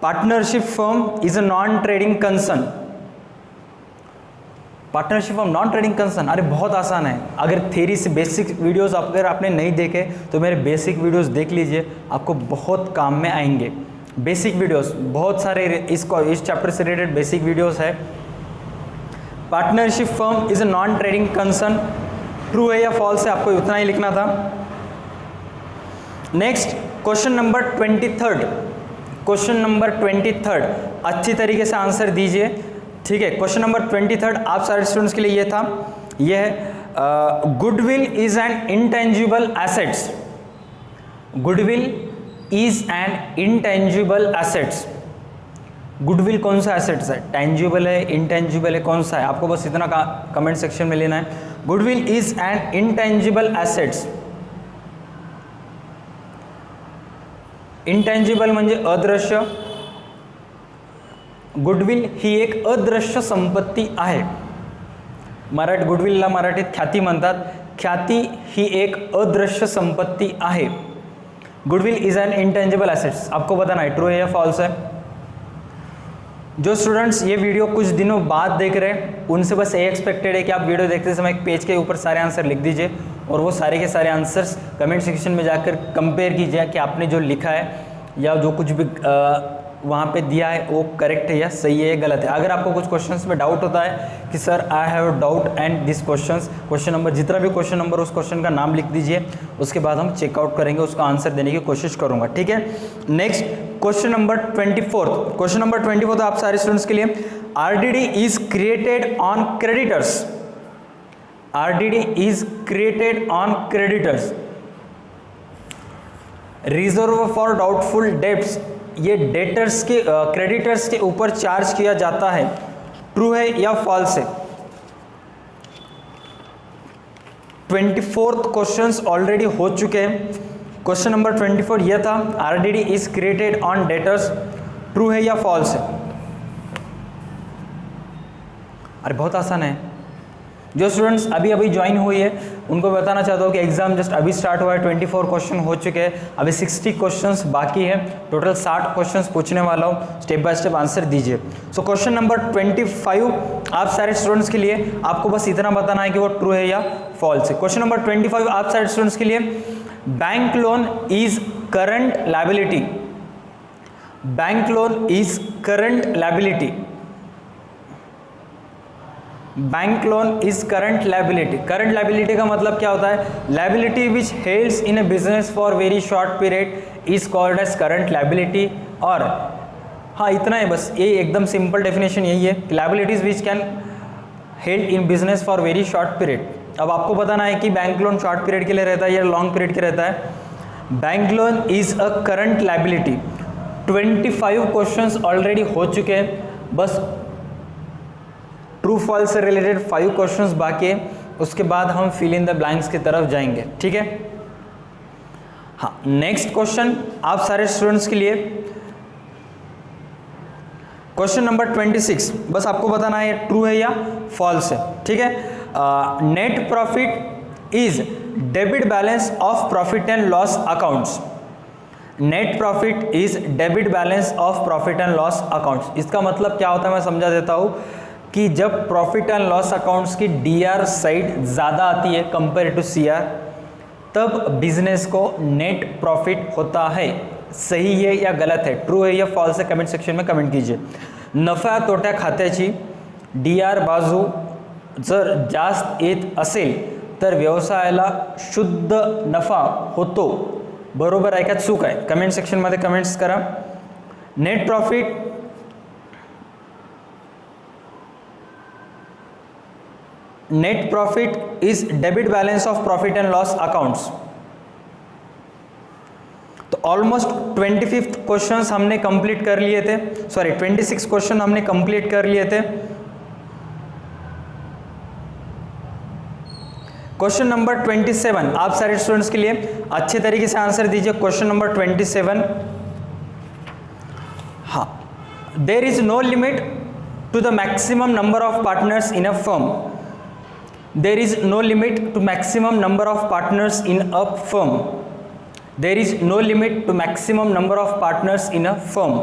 Partnership firm is a non trading concern. Partnership firm non trading concern, अरे बहुत आसान है। अगर थ्योरी से बेसिक वीडियोस अगर आपने नहीं देखे तो मेरे बेसिक वीडियोस देख लीजिए, आपको बहुत काम में आएंगे। बेसिक वीडियोस बहुत सारे इस चैप्टर से रिलेटेड बेसिक वीडियोस है। Partnership firm is a non trading concern, true है या फॉल्स है, आपको उतना ही लिखना था। Next question number 23। Question number 23 अच्छी तरीके से आंसर दीजिए। ठीक है, क्वेश्चन नंबर 23 आप सारे स्टूडेंट्स के लिए ये था, ये है goodwill is an intangible assets. Goodwill is an intangible assets. Goodwill कौन सा एसेट्स है, टेंजिबल है, इंटेंजिबल है, कौन सा है, आपको बस इतना कमेंट सेक्शन में लेना है। Goodwill is an intangible assets. Intangible म्हणजे अदृश्य, गुडविल ही एक अदृश्य संपत्ती आहे। गुडविलला मराठीत ख्याती म्हणतात। ख्याती ही एक अदृश्य संपत्ती आहे। Goodwill is an intangible assets, आपको बताना है ट्रू है या फॉल्स है। जो स्टूडेंट्स ये वीडियो कुछ दिनों बाद देख रहे हैं उनसे बस ये एक्सपेक्टेड है कि आप वीडियो देखते समय एक पेज के ऊपर सारे आंसर लिख दीजिए और वो सारे के सारे आंसर्स कमेंट सेक्शन में जाकर कंपेयर कीजिए कि आपने जो लिखा है या जो कुछ भी वहाँ पे दिया है वो करेक्ट है या सही है या गलत है। अगर आपको कुछ क्वेश्चंस में डाउट होता है कि sir I have doubt and this question number, जितना भी क्वेश्चन नंबर उस क्वेश्चन का नाम लिख दीजिए, उसके बाद हम चेकआउट करेंगे, उसका आंसर देने की कोशिश करूँगा। ठीक है, next question number 24। Question number 24 आप सारे स्टूडेंट्स के लिए, RDD is created on creditors. RDD is created on creditors. Reserve for doubtful debts, ये डेटर्स के क्रेडिटर्स के ऊपर चार्ज किया जाता है, ट्रू है या फॉल्स है। 24th क्वेश्चंस ऑलरेडी हो चुके हैं। क्वेश्चन नंबर 24 यह था, RDD is created on debtors, true है या फॉल्स है। अरे बहुत आसान है। जो स्टूडेंट्स अभी अभी ज्वाइन हुई है उनको बताना चाहता हूँ कि एग्जाम जस्ट अभी स्टार्ट हुआ है। 24 क्वेश्चन हो चुके हैं, अभी 60 क्वेश्चंस बाकी है। टोटल 60 क्वेश्चंस पूछने वाला हूँ, स्टेप बाय स्टेप आंसर दीजिए। सो क्वेश्चन नंबर 25 आप सारे स्टूडेंट्स के लिए आपको बस इतना बताना है कि वो ट्रू है या फॉल्स है। क्वेश्चन नंबर 25 आप सारे स्टूडेंट्स के लिए, bank loan is current liability. Bank loan is current liability. Bank loan is current liability. Current liability का मतलब क्या होता है, liability which helds in a business for very short period is called as current liability. और हाँ इतना है बस, ये एकदम सिंपल डेफिनेशन यही है, liabilities which can held in business for very short period. अब आपको बताना है कि बैंक लोन शॉर्ट पीरियड के लिए रहता है या लॉन्ग पीरियड के रहता है। Bank loan is a current liability. 25 questions already हो चुके हैं, बस ट्रू फॉल्स से रिलेटेड 5 क्वेश्चंस बाकी है, उसके बाद हम फिल इन द ब्लैंक्स की तरफ जाएंगे। ठीक है, हाँ नेक्स्ट क्वेश्चन आप सारे स्टूडेंट्स के लिए, क्वेश्चन नंबर 26 बस आपको बताना है ट्रू है या फॉल्स है। ठीक है, net profit is debit balance of profit and loss accounts. Net profit is debit balance of profit and loss accounts. इसका मतलब क्या होता है मैं समझा देता हूँ कि जब प्रॉफिट एंड लॉस अकाउंट्स की डीआर साइड ज़्यादा आती है कंपेयर टू सीआर, तब बिजनेस को नेट प्रॉफिट होता है। सही है या गलत है, ट्रू है या फॉल्स है, कमेंट सेक्शन में कमेंट कीजिए। नफा तोट्या खात्याची डीआर बाजू जर जास्त येत असेल तर व्यवसायाला शुद्ध नफा होतो। बरोबर आहे का चूक आहे, कमेंट सेक्शनमध्ये कमेंट्स करा। Net profit is debit balance of profit and loss accounts. तो ऑलमोस्ट 25 क्वेश्चंस हमने कंप्लीट कर लिए थे, सॉरी 26 क्वेश्चन हमने कंप्लीट कर लिए थे। क्वेश्चन नंबर 27 आप सारे स्टूडेंट्स के लिए अच्छे तरीके से आंसर दीजिए। क्वेश्चन नंबर 27, हाँ, there is no limit to the maximum number of partners in a firm. There is no limit to maximum number of partners in a firm. There is no limit to maximum number of partners in a firm.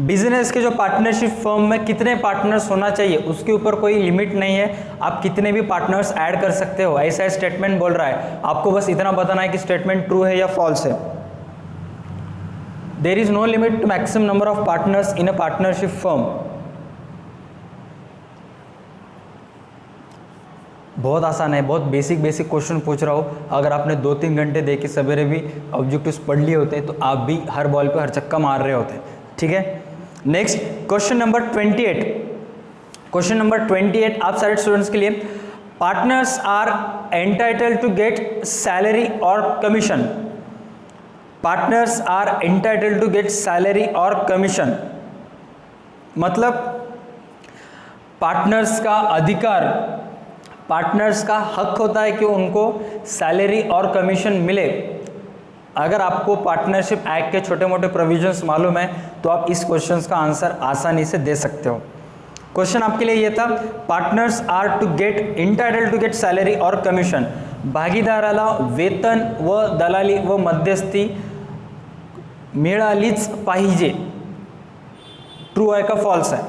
Business के जो partnership firm में कितने partners होना चाहिए उसके ऊपर कोई limit नहीं है, आप कितने भी पार्टनर्स ऐड कर सकते हो, ऐसा स्टेटमेंट बोल रहा है। आपको बस इतना बताना है कि स्टेटमेंट ट्रू है या फॉल्स है। There is no limit to maximum number of partners in a partnership firm. बहुत आसान है, बहुत बेसिक क्वेश्चन पूछ रहा हूँ। अगर आपने 2-3 घंटे दे के सवेरे भी ऑब्जेक्टिव्स पढ़ लिए होते तो आप भी हर बॉल पे हर चक्का मार रहे होते। ठीक है, next question number 28। Question number 28 आप सारे स्टूडेंट्स के लिए, partners are entitled to get salary और commission. Partners are entitled to get salary और कमीशन मतलब पार्टनर्स का अधिकार, पार्टनर्स का हक होता है कि उनको सैलरी और कमीशन मिले। अगर आपको पार्टनरशिप एक्ट के छोटे मोटे प्रोविजंस मालूम है तो आप इस क्वेश्चंस का आंसर आसानी से दे सकते हो। क्वेश्चन आपके लिए ये था, partners are to get entitled to get salary और कमिशन। भागीदाराला वेतन व दलाली व मध्यस्थी मिळालीच पाहिजे। ट्रू है का फॉल्स है?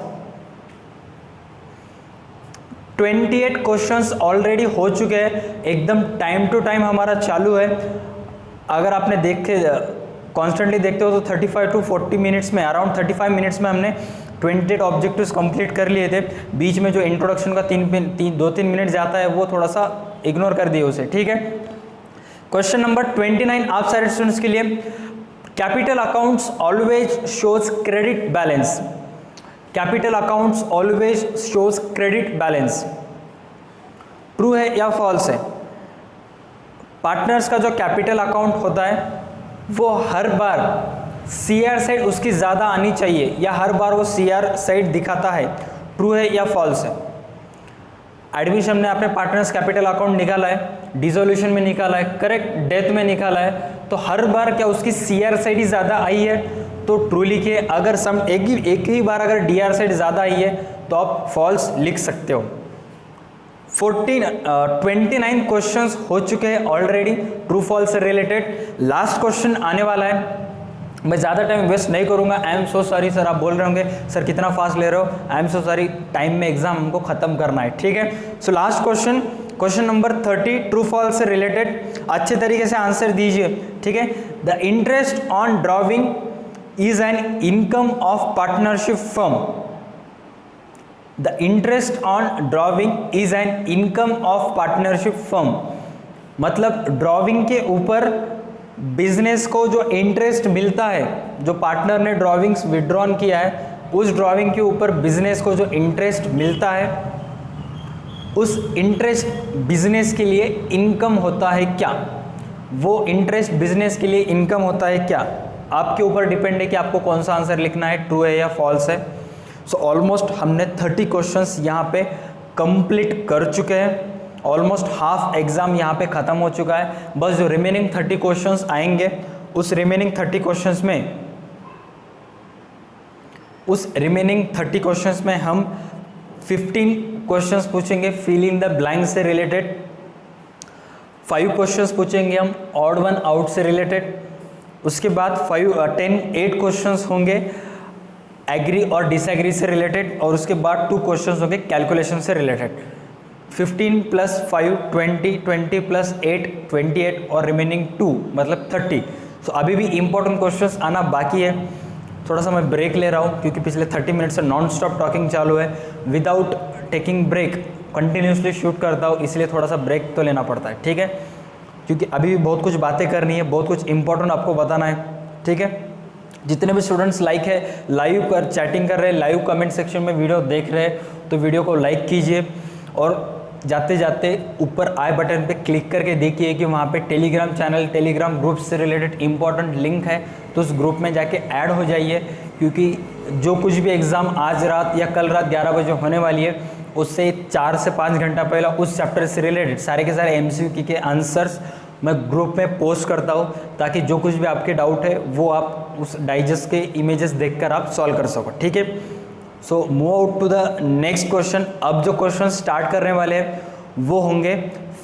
28 क्वेश्चंस ऑलरेडी हो चुके हैं, एकदम टाइम टू टाइम हमारा चालू है। अगर आपने देखे कॉन्स्टेंटली देखते हो तो 35 to 40 मिनट्स में, अराउंड 35 मिनट्स में हमने 28 ऑब्जेक्टिव्स कंप्लीट कर लिए थे। बीच में जो इंट्रोडक्शन का 2-3 मिनट जाता है वो थोड़ा सा इग्नोर कर दिए उसे। ठीक है, क्वेश्चन नंबर 29 आप सारे स्टूडेंट्स के लिए, capital accounts always shows credit balance. Capital accounts always shows credit balance. True है या फॉल्स है? पार्टनर्स का जो कैपिटल अकाउंट होता है वो हर बार सीआर साइड उसकी ज़्यादा आनी चाहिए या हर बार वो सीआर साइड दिखाता है। ट्रू है या फॉल्स है? एडमिशन में आपने पार्टनर्स कैपिटल अकाउंट निकाला है, डिसोल्यूशन में निकाला है, करेक्ट, डेथ में निकाला है, तो हर बार क्या उसकी सीआर साइड ही ज़्यादा आई है? तो ट्रू लिखिए। अगर सम एक ही बार अगर डीआर साइड ज़्यादा आई है तो आप फॉल्स लिख सकते हो। 29 क्वेश्चंस हो चुके हैं ऑलरेडी ट्रू फॉल्स से रिलेटेड। लास्ट क्वेश्चन आने वाला है, मैं ज़्यादा टाइम वेस्ट नहीं करूंगा। आई एम सो सॉरी सर, आप बोल रहे होंगे सर कितना फास्ट ले रहे हो, I am so sorry, time में एग्जाम हमको ख़त्म करना है। ठीक है, so last question, question number 30 true false से रिलेटेड अच्छे तरीके से आंसर दीजिए। ठीक है, the interest on drawing is an income of partnership firm. The interest on drawing is an income of partnership firm मतलब ड्रॉविंग के ऊपर बिजनेस को जो इंटरेस्ट मिलता है, जो पार्टनर ने ड्रॉविंग्स विड्रॉन किया है उस ड्रॉविंग के ऊपर बिजनेस को जो इंटरेस्ट मिलता है, उस इंटरेस्ट बिजनेस के लिए इनकम होता है क्या? वो इंटरेस्ट बिजनेस के लिए इनकम होता है क्या? आपके ऊपर डिपेंड है कि आपको कौन सा आंसर लिखना है, ट्रू है या फॉल्स है। सो ऑलमोस्ट हमने 30 क्वेश्चंस यहाँ पे कंप्लीट कर चुके हैं। ऑलमोस्ट हाफ एग्जाम यहाँ पे ख़त्म हो चुका है। बस जो रिमेनिंग 30 क्वेश्चंस आएंगे उस रिमेनिंग 30 क्वेश्चंस में हम 15 क्वेश्चंस पूछेंगे फिल इन द ब्लैंक से रिलेटेड, 5 क्वेश्चंस पूछेंगे हम ऑड वन आउट से रिलेटेड, उसके बाद 8 क्वेश्चंस होंगे एग्री और डिसएग्री से रिलेटेड, और उसके बाद 2 क्वेश्चंस होंगे कैलकुलेशन से रिलेटेड। 15 + 5 20, 20 + 8 28 और रिमेनिंग 2 मतलब 30। सो अभी भी इंपॉर्टेंट क्वेश्चंस आना बाकी है। थोड़ा सा मैं ब्रेक ले रहा हूँ क्योंकि पिछले 30 मिनट से नॉन स्टॉप टॉकिंग चालू है, without taking break continuously shoot करता हूँ, इसलिए थोड़ा सा ब्रेक तो लेना पड़ता है, ठीक है, क्योंकि अभी भी बहुत कुछ बातें करनी है, बहुत कुछ इंपॉर्टेंट आपको बताना है, ठीक है। जितने भी स्टूडेंट्स लाइव कर चैटिंग कर रहे हैं, लाइव कमेंट सेक्शन में वीडियो देख रहे हैं, तो वीडियो को लाइक कीजिए और जाते जाते ऊपर आई बटन पे क्लिक करके देखिए कि वहाँ पे टेलीग्राम चैनल, टेलीग्राम ग्रुप से रिलेटेड इंपॉर्टेंट लिंक है, तो उस ग्रुप में जाके ऐड हो जाइए, क्योंकि जो कुछ भी एग्ज़ाम आज रात या कल रात 11 बजे होने वाली है, उससे 4 से 5 घंटा पहले उस चैप्टर से रिलेटेड सारे के सारे MCQ के आंसर्स मैं ग्रुप में पोस्ट करता हूँ, ताकि जो कुछ भी आपके डाउट है वो आप उस डाइजेस्ट के इमेजेस देखकर आप सॉल्व कर सको, ठीक है। So move out to the next question. अब जो क्वेश्चन स्टार्ट करने वाले हैं वो होंगे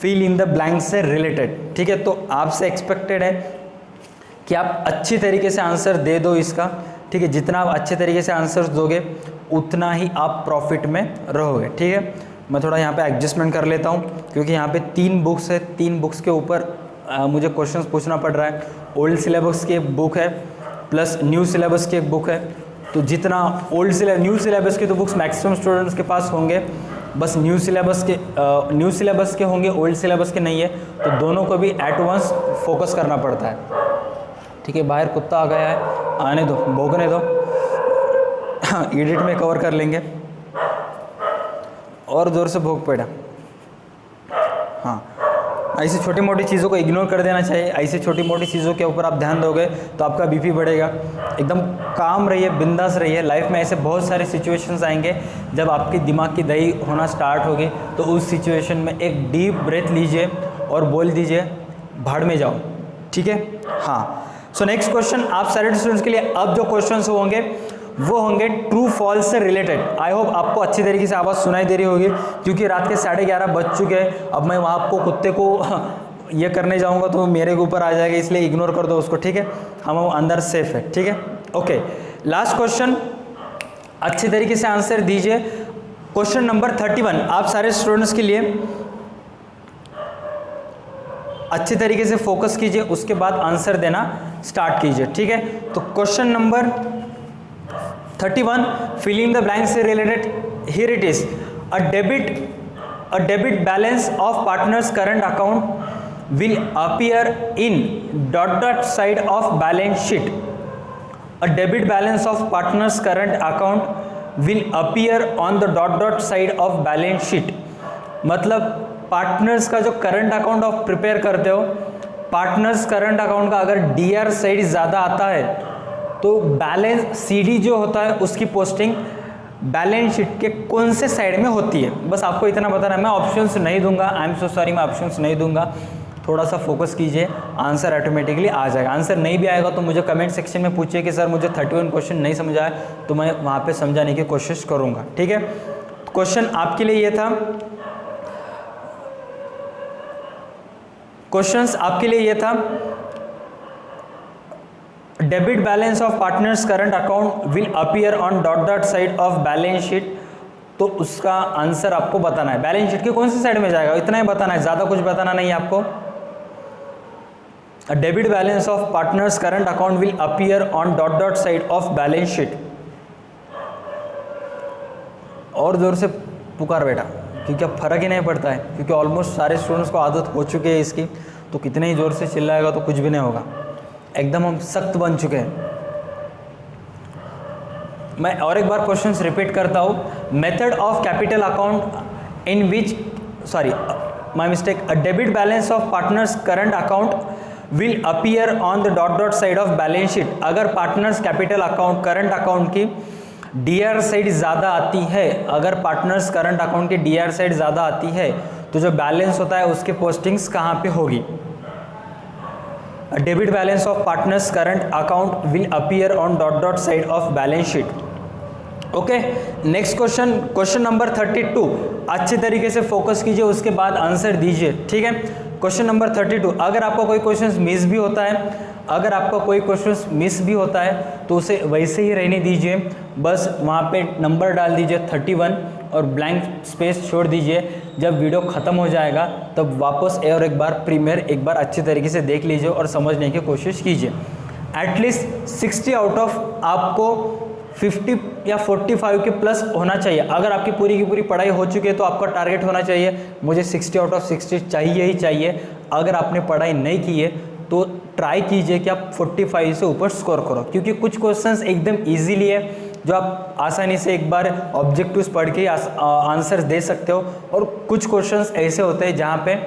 फिल इन द ब्लैंक से रिलेटेड, ठीक है। तो आपसे एक्सपेक्टेड है कि आप अच्छी तरीके से आंसर दे दो इसका, ठीक है। जितना आप अच्छे तरीके से आंसर्स दोगे उतना ही आप प्रॉफिट में रहोगे, ठीक है। मैं थोड़ा यहाँ पे एडजस्टमेंट कर लेता हूँ क्योंकि यहाँ पे 3 बुक्स है, 3 बुक्स के ऊपर मुझे क्वेश्चंस पूछना पड़ रहा है। ओल्ड सिलेबस की एक बुक है प्लस न्यू सिलेबस की एक बुक है, तो जितना न्यू सिलेबस की तो बुक्स मैक्सिमम स्टूडेंट्स के पास होंगे, बस न्यू सिलेबस के होंगे, ओल्ड सिलेबस के नहीं है, तो दोनों को भी एट वंस फोकस करना पड़ता है, ठीक है। बाहर कुत्ता आ गया है, आने दो, भौंकने दो, हाँ एडिट में कवर कर लेंगे, और ज़ोर से भौंक पड़ा। हाँ, ऐसी छोटी मोटी चीज़ों को इग्नोर कर देना चाहिए, ऐसी छोटी मोटी चीज़ों के ऊपर आप ध्यान दोगे तो आपका BP बढ़ेगा। एकदम काम रहिए, बिंदास रहिए। लाइफ में ऐसे बहुत सारे सिचुएशंस आएंगे जब आपके दिमाग की दही होना स्टार्ट होगी, तो उस सिचुएशन में एक डीप ब्रेथ लीजिए और बोल दीजिए भाड़ में जाओ, ठीक है। हाँ, सो नेक्स्ट क्वेश्चन आप सारे स्टूडेंट्स के लिए अब जो क्वेश्चन होंगे वो होंगे ट्रू फॉल्स से रिलेटेड। आई होप आपको अच्छी तरीके से आवाज़ सुनाई दे रही होगी, क्योंकि रात के 11:30 बज चुके हैं। अब मैं वहाँ आपको कुत्ते को ये करने जाऊँगा तो मेरे के ऊपर आ जाएगा, इसलिए इग्नोर कर दो उसको, ठीक है। हम अंदर सेफ है, ठीक है। ओके, लास्ट क्वेश्चन अच्छी तरीके से आंसर दीजिए। क्वेश्चन नंबर 31 आप सारे स्टूडेंट्स के लिए अच्छी तरीके से फोकस कीजिए, उसके बाद आंसर देना स्टार्ट कीजिए, ठीक है। तो question number 31 fill in the blank से related, here it is, a debit balance of partner's current account will appear in ... side of balance sheet. A debit balance of partner's current account will appear on the ... side of balance sheet. मतलब partners का जो current account आप prepare करते हो, partners current account का अगर DR side ज़्यादा आता है तो बैलेंस CD जो होता है उसकी पोस्टिंग बैलेंस शीट के कौन से साइड में होती है, बस आपको इतना बताना है। मैं ऑप्शंस नहीं दूंगा, आई एम सो सॉरी, मैं ऑप्शंस नहीं दूंगा। थोड़ा सा फोकस कीजिए, आंसर ऑटोमेटिकली आ जाएगा। आंसर नहीं भी आएगा तो मुझे कमेंट सेक्शन में पूछिए कि सर मुझे 31 क्वेश्चन नहीं समझ आया, तो मैं वहाँ पे समझाने की कोशिश करूँगा, ठीक है। क्वेश्चन आपके लिए ये था, क्वेश्चंस आपके लिए ये था, debit balance of partners current account will appear on ... side of balance sheet. तो उसका आंसर आपको बताना है, बैलेंस शीट के कौन सी साइड में जाएगा, इतना ही बताना है, ज़्यादा कुछ बताना नहीं है आपको। Debit balance of partners current account will appear on ... side of balance sheet. और जोर से पुकार बेटा, क्योंकि अब फर्क ही नहीं पड़ता है, क्योंकि ऑलमोस्ट सारे स्टूडेंट्स को आदत हो चुकी है इसकी, तो कितने ही ज़ोर से चिल्लाएगा तो कुछ भी नहीं होगा, एकदम हम सख्त बन चुके हैं। मैं और एक बार क्वेश्चंस रिपीट करता हूँ। Method of capital account in which, sorry my mistake, a debit balance of partners current account will appear on the ... side of balance sheet. अगर partners capital account current account की DR side ज़्यादा आती है, अगर partners current account की DR side ज़्यादा आती है तो जो बैलेंस होता है उसके पोस्टिंग्स कहाँ पे होगी। Debit balance of partners current account will appear on ... side of balance sheet. Okay, next question number 32, अच्छे तरीके से फोकस कीजिए, उसके बाद आंसर दीजिए, ठीक है। क्वेश्चन नंबर 32, अगर आपका कोई क्वेश्चन मिस भी होता है तो उसे वैसे ही रहने दीजिए, बस वहाँ पे नंबर डाल दीजिए 31 और ब्लैंक स्पेस छोड़ दीजिए। जब वीडियो ख़त्म हो जाएगा तब वापस और एक बार प्रीमियर एक बार अच्छे तरीके से देख लीजिए और समझने की कोशिश कीजिए। एटलीस्ट 60 आउट ऑफ आपको 50 या 45 के प्लस होना चाहिए। अगर आपकी पूरी की पूरी पढ़ाई हो चुकी है तो आपका टारगेट होना चाहिए मुझे 60 आउट ऑफ 60 चाहिए ही चाहिए। अगर आपने पढ़ाई नहीं की है तो ट्राई कीजिए कि आप 45 से ऊपर स्कोर करो, क्योंकि कुछ क्वेश्चंस एकदम इजीली है जो आप आसानी से एक बार ऑब्जेक्टिव्स पढ़ के आंसर्स दे सकते हो, और कुछ क्वेश्चंस ऐसे होते हैं जहाँ पे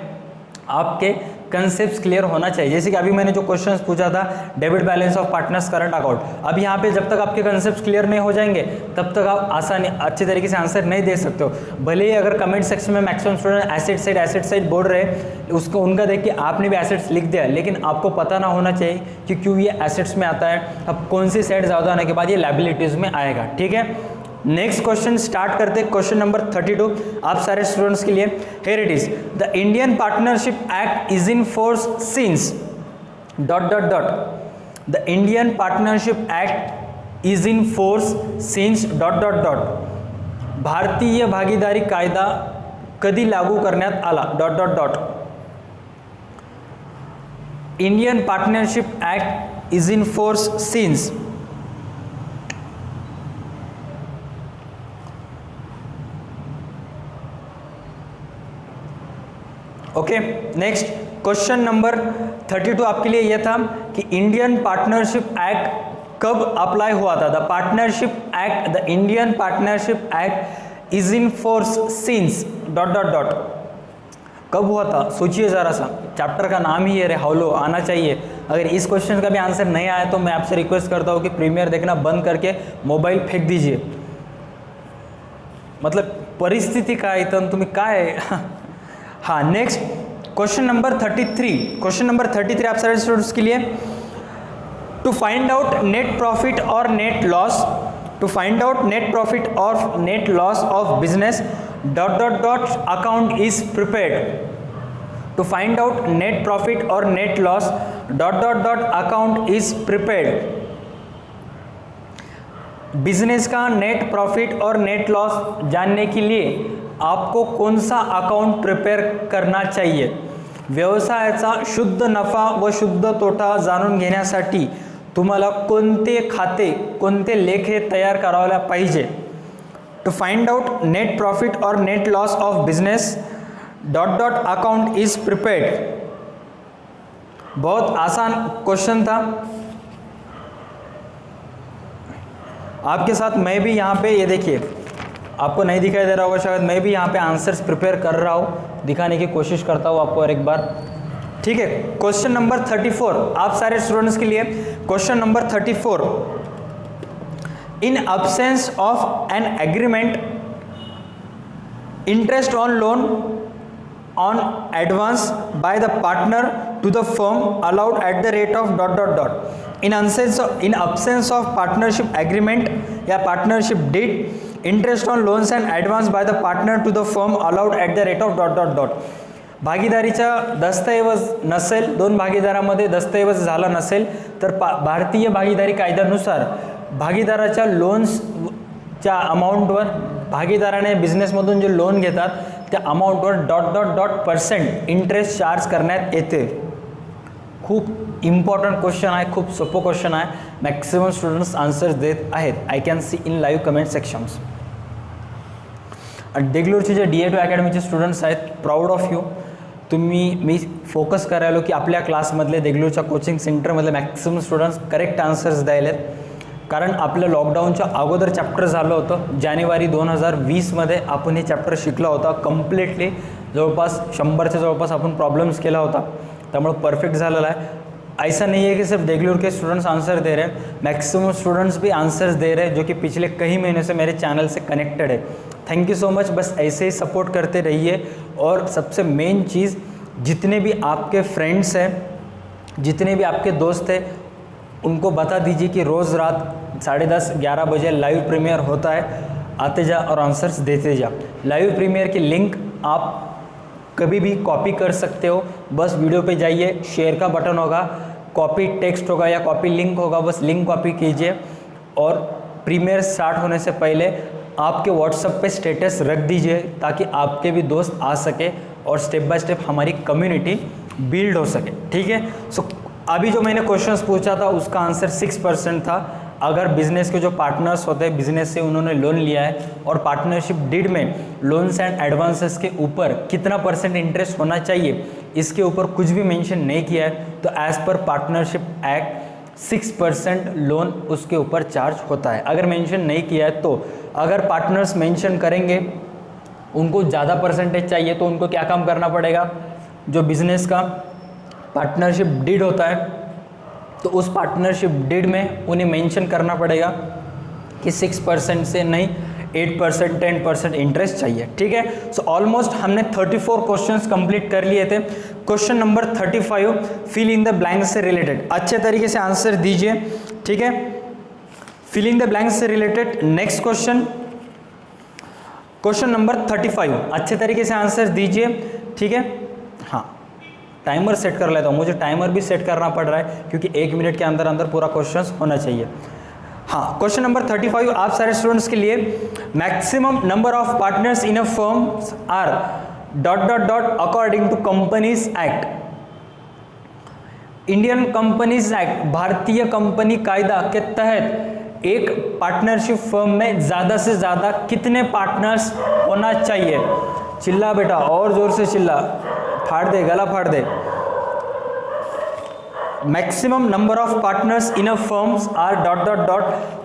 आपके कंसेप्ट क्लियर होना चाहिए। जैसे कि अभी मैंने जो क्वेश्चंस पूछा था debit balance of partners current account, अब यहाँ पे जब तक आपके कंसेप्ट क्लियर नहीं हो जाएंगे तब तक आप आसानी अच्छे तरीके से आंसर नहीं दे सकते हो। भले ही अगर कमेंट सेक्शन में मैक्सिमम स्टूडेंट एसेट साइड बोल रहे उसको उनका देख के आपने भी एसेट्स लिख दिया, लेकिन आपको पता ना होना चाहिए कि क्यों ये एसेट्स में आता है, अब कौन सी साइड ज़्यादा आने के बाद ये लायबिलिटीज़ में आएगा, ठीक है। नेक्स्ट क्वेश्चन स्टार्ट करते हैं, क्वेश्चन नंबर 32 आप सारे स्टूडेंट्स के लिए। Here it is, the Indian partnership act is in force since ... the Indian partnership act is in force since ... भारतीय भागीदारी कायदा कधी लागू करण्यात आला ... Indian partnership act is in force since . Okay, next question number 32 आपके लिए यह था कि इंडियन पार्टनरशिप एक्ट कब अप्लाई हुआ था। The partnership act, the Indian partnership act is in force since ... कब हुआ था, सोचिए ज़रा सा। चैप्टर का नाम ही है हाउलो, आना चाहिए। अगर इस क्वेश्चन का भी आंसर नहीं आया तो मैं आपसे रिक्वेस्ट करता हूँ कि प्रीमियर देखना बंद करके मोबाइल फेंक दीजिए। मतलब परिस्थिती काय तर तुम्ही काय हाँ, next question number 33, question number 33 आप सारे स्टूडेंट्स के लिए। To find out net profit और net loss, to find out net profit और net loss of business ... account is prepared. To find out net profit और net loss ... account is prepared. Business का net profit और net loss जानने के लिए आपको कौन सा अकाउंट प्रिपेअर करना चाहिए। व्यवसायाचा शुद्ध नफा व शुद्ध तोटा जाणून घेण्यासाठी तुम्हाला कोणते खाते, कोणते लेखे तयार करायला पाहिजे। To find out net profit और net loss of business ... account is prepared. बहुत आसान क्वेश्चन था। आपके साथ मैं भी यहाँ पे, ये देखिए आपको नहीं दिखाई दे रहा होगा शायद, मैं भी यहाँ पे आंसर्स प्रिपेयर कर रहा हूँ, दिखाने की कोशिश करता हूँ आपको और एक बार, ठीक है। क्वेश्चन नंबर 34 आप सारे स्टूडेंट्स के लिए। Question number 34, in absence of an agreement interest on loan on advance by the partner to the firm allowed at the rate of ... in absence of partnership agreement या partnership deed, interest on loans and advance by the partner to the firm allowed at the rate of ... भागीदारीचा दस्तऐवज नसेल, दोन भागीदारामध्ये दस्तऐवज झाला नसेल तर भारतीय भागीदारी कायद्यानुसार भागीदाराच्या लोन्सच्या अमाऊंटवर, भागीदाराने बिझनेसमधून जे लोन घेतात त्या अमाऊंटवर ... % इंटरेस्ट चार्ज करण्यात येते। खूप इम्पॉर्टंट क्वेश्चन आहे, खूप सोपं क्वेश्चन आहे, मॅक्सिमम स्टुडंट्स आन्सर्स देत आहेत, I can see in live comment sections. देगलूरचे जे DA2 अकॅडमीचे स्टुडंट्स आहेत, प्राऊड ऑफ यू। मी फोकस करायलो की आपल्या क्लासमधले देगलूरच्या कोचिंग सेंटरमधले मॅक्सिमम स्टुडंट्स करेक्ट आन्सर्स द्यायलेत, कारण आपलं लॉकडाऊनच्या अगोदर चॅप्टर झालं होतं जानेवारी 2020मध्ये आपण हे चॅप्टर शिकला होता कम्प्लिटली, जवळपास 100च्या जवळपास आपण प्रॉब्लम्स केला होता, त्यामुळे परफेक्ट झालेला है। ऐसा नहीं है कि सिर्फ देगलूर के स्टूडेंट्स आंसर दे रहे हैं, मैक्सिमम स्टूडेंट्स भी आंसर्स दे रहे हैं जो कि पिछले कई महीने से मेरे चैनल से कनेक्टेड है। थैंक यू सो मच, बस ऐसे ही सपोर्ट करते रहिए। और सबसे मेन चीज़, जितने भी आपके फ्रेंड्स हैं, जितने भी आपके दोस्त हैं, उनको बता दीजिए कि रोज़ रात 10:30 11 बजे लाइव प्रीमियर होता है, आते जा और आंसर्स देते जा। लाइव प्रीमियर की लिंक आप कभी भी कॉपी कर सकते हो, बस वीडियो पे जाइए, शेयर का बटन होगा, कॉपी टेक्स्ट होगा या कॉपी लिंक होगा, बस लिंक कॉपी कीजिए और प्रीमियर स्टार्ट होने से पहले आपके व्हाट्सएप पे स्टेटस रख दीजिए ताकि आपके भी दोस्त आ सके और स्टेप बाय स्टेप हमारी कम्युनिटी बिल्ड हो सके। ठीक है, सो अभी जो मैंने क्वेश्चंस पूछा था उसका आंसर 6% था। अगर बिजनेस के जो पार्टनर्स होते हैं, बिजनेस से उन्होंने लोन लिया है और पार्टनरशिप डीड में लोन्स एंड एडवांसेस के ऊपर कितना % इंटरेस्ट होना चाहिए, इसके ऊपर कुछ भी मेंशन नहीं किया है, तो as per partnership act 6% loan उसके ऊपर चार्ज होता है। अगर मेंशन नहीं किया है तो अगर पार्टनर्स मेंशन करेंगे, उनको ज़्यादा परसेंटेज चाहिए तो उनको क्या काम करना पड़ेगा, जो बिजनेस का पार्टनरशिप डीड होता है तो उस पार्टनरशिप डीड में उन्हें मेंशन करना पड़ेगा कि 6% से नहीं 8% 10% इंटरेस्ट चाहिए। ठीक है, सो ऑलमोस्ट हमने 34 क्वेश्चंस कंप्लीट कर लिए थे। Question number 35 fill in the blank से रिलेटेड अच्छे तरीके से आंसर दीजिए। ठीक है, फिल इन द ब्लैंक से related next question, question number 35 अच्छे तरीके से आंसर दीजिए। ठीक है, हाँ टाइमर सेट कर लेता हूँ, मुझे टाइमर भी सेट करना पड़ रहा है क्योंकि 1 मिनट के अंदर अंदर पूरा क्वेश्चन होना चाहिए। हाँ, क्वेश्चन नंबर 35 आप सारे स्टूडेंट्स के लिए, maximum number of partners in a firm are ... according to companies act. Indian companies act, भारतीय कंपनी कायदा के तहत एक पार्टनरशिप फर्म में ज़्यादा से ज़्यादा कितने पार्टनर्स होना चाहिए? चिल्ला बेटा, और जोर से चिल्ला, फाड़ दे, गला फाड़ दे। Maximum number of partners in a firms are ...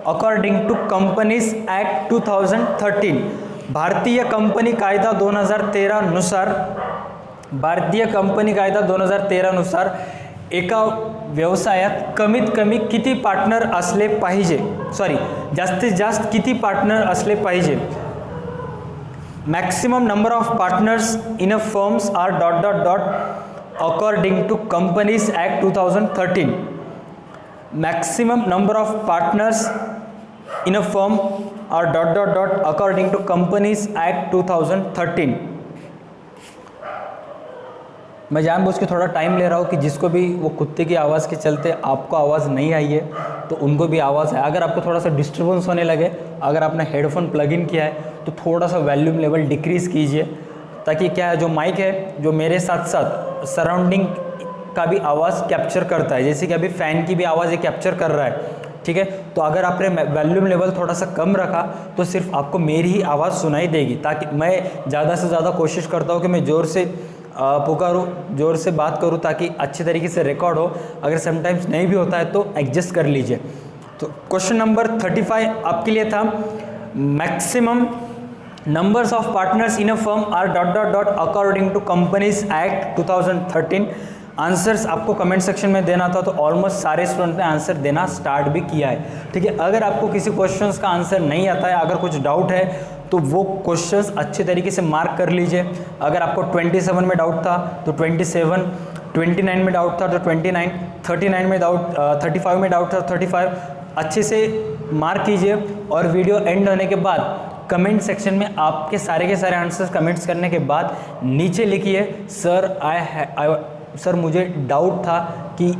according to companies act 2013। भारतीय कंपनी कायदा 2013 नुसार, भारतीय कंपनी कायदा 2013 नुसार एका व्यवसायात कमीत कमी किती पार्टनर असले पाहिजे, सॉरी जास्तीत जास्त किती पार्टनर असले पाहिजे? Maximum number of partners in a firms are ... according to companies act 2013. Maximum number of partners in a firm are ... according to companies act 2013. मैं जानबूझ के थोड़ा टाइम ले रहा हूँ कि जिसको भी वो कुत्ते की आवाज़ के चलते आपको आवाज़ नहीं आई है तो उनको भी आवाज़ है। अगर आपको थोड़ा सा डिस्टर्बेंस होने लगे, अगर आपने हेडफोन प्लग इन किया है तो थोड़ा सा वॉल्यूम लेवल डिक्रीज़ कीजिए, ताकि क्या है, जो माइक है जो मेरे साथ साथ सराउंडिंग का भी आवाज़ कैप्चर करता है, जैसे कि अभी फ़ैन की भी आवाज़ ये कैप्चर कर रहा है। ठीक है, तो अगर आपने वॉल्यूम लेवल थोड़ा सा कम रखा तो सिर्फ आपको मेरी ही आवाज़ सुनाई देगी, ताकि मैं ज़्यादा से ज़्यादा कोशिश करता हूँ कि मैं ज़ोर से पुकारूँ, ज़ोर से बात करूँ ताकि अच्छे तरीके से रिकॉर्ड हो। अगर समटाइम्स नहीं भी होता है तो एडजस्ट कर लीजिए। तो क्वेश्चन नंबर 35 आपके लिए था, maximum numbers of partners in a firm are ... according to companies act 2013. Answers आपको कमेंट सेक्शन में देना था, तो ऑलमोस्ट सारे स्टूडेंट ने आंसर देना स्टार्ट भी किया है। ठीक है, अगर आपको किसी क्वेश्चंस का आंसर नहीं आता है, अगर कुछ डाउट है तो वो क्वेश्चंस अच्छे तरीके से मार्क कर लीजिए। अगर आपको 27 में डाउट था तो 27, 29 में डाउट था तो 29, 39 में डाउट, 35 में डाउट था 35, अच्छे से मार्क कीजिए। और वीडियो एंड होने के बाद कमेंट सेक्शन में आपके सारे के सारे आंसर्स कमेंट्स करने के बाद नीचे लिखिए, सर मुझे डाउट था कि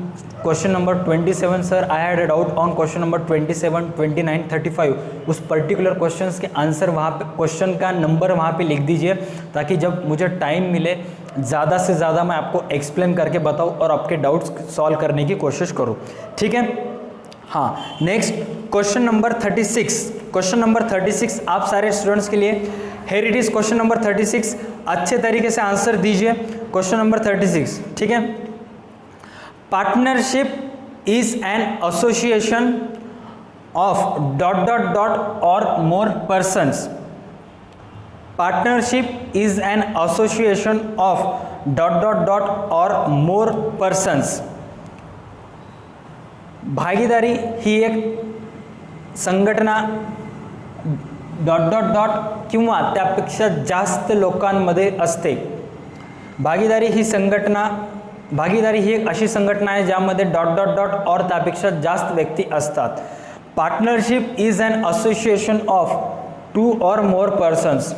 question number 27, sir I had a doubt on question number 27, 29, 35। उस पर्टिकुलर क्वेश्चंस के आंसर वहाँ पे, क्वेश्चन का नंबर वहाँ पे लिख दीजिए, ताकि जब मुझे टाइम मिले ज़्यादा से ज़्यादा मैं आपको एक्सप्लेन करके बताऊँ और आपके डाउट्स सॉल्व करने की कोशिश करूँ। ठीक है, हाँ next question number 36। Question number 36 आप सारे स्टूडेंट्स के लिए, here it is question number 36, अच्छे तरीके से आंसर दीजिए। क्वेश्चन नंबर 36, ठीक है। Partnership is an association of ... or more persons. Partnership is an association of ... or more persons. भागीदारी ही एक संघटना ... किंवा त्यापेक्षा जास्त लोकांमध्ये असते। भागीदारी ही एक अशी संघटना आहे ज्यामध्ये ... और त्यापेक्षा जास्त व्यक्ती असतात। Partnership is an association of 2 or more persons।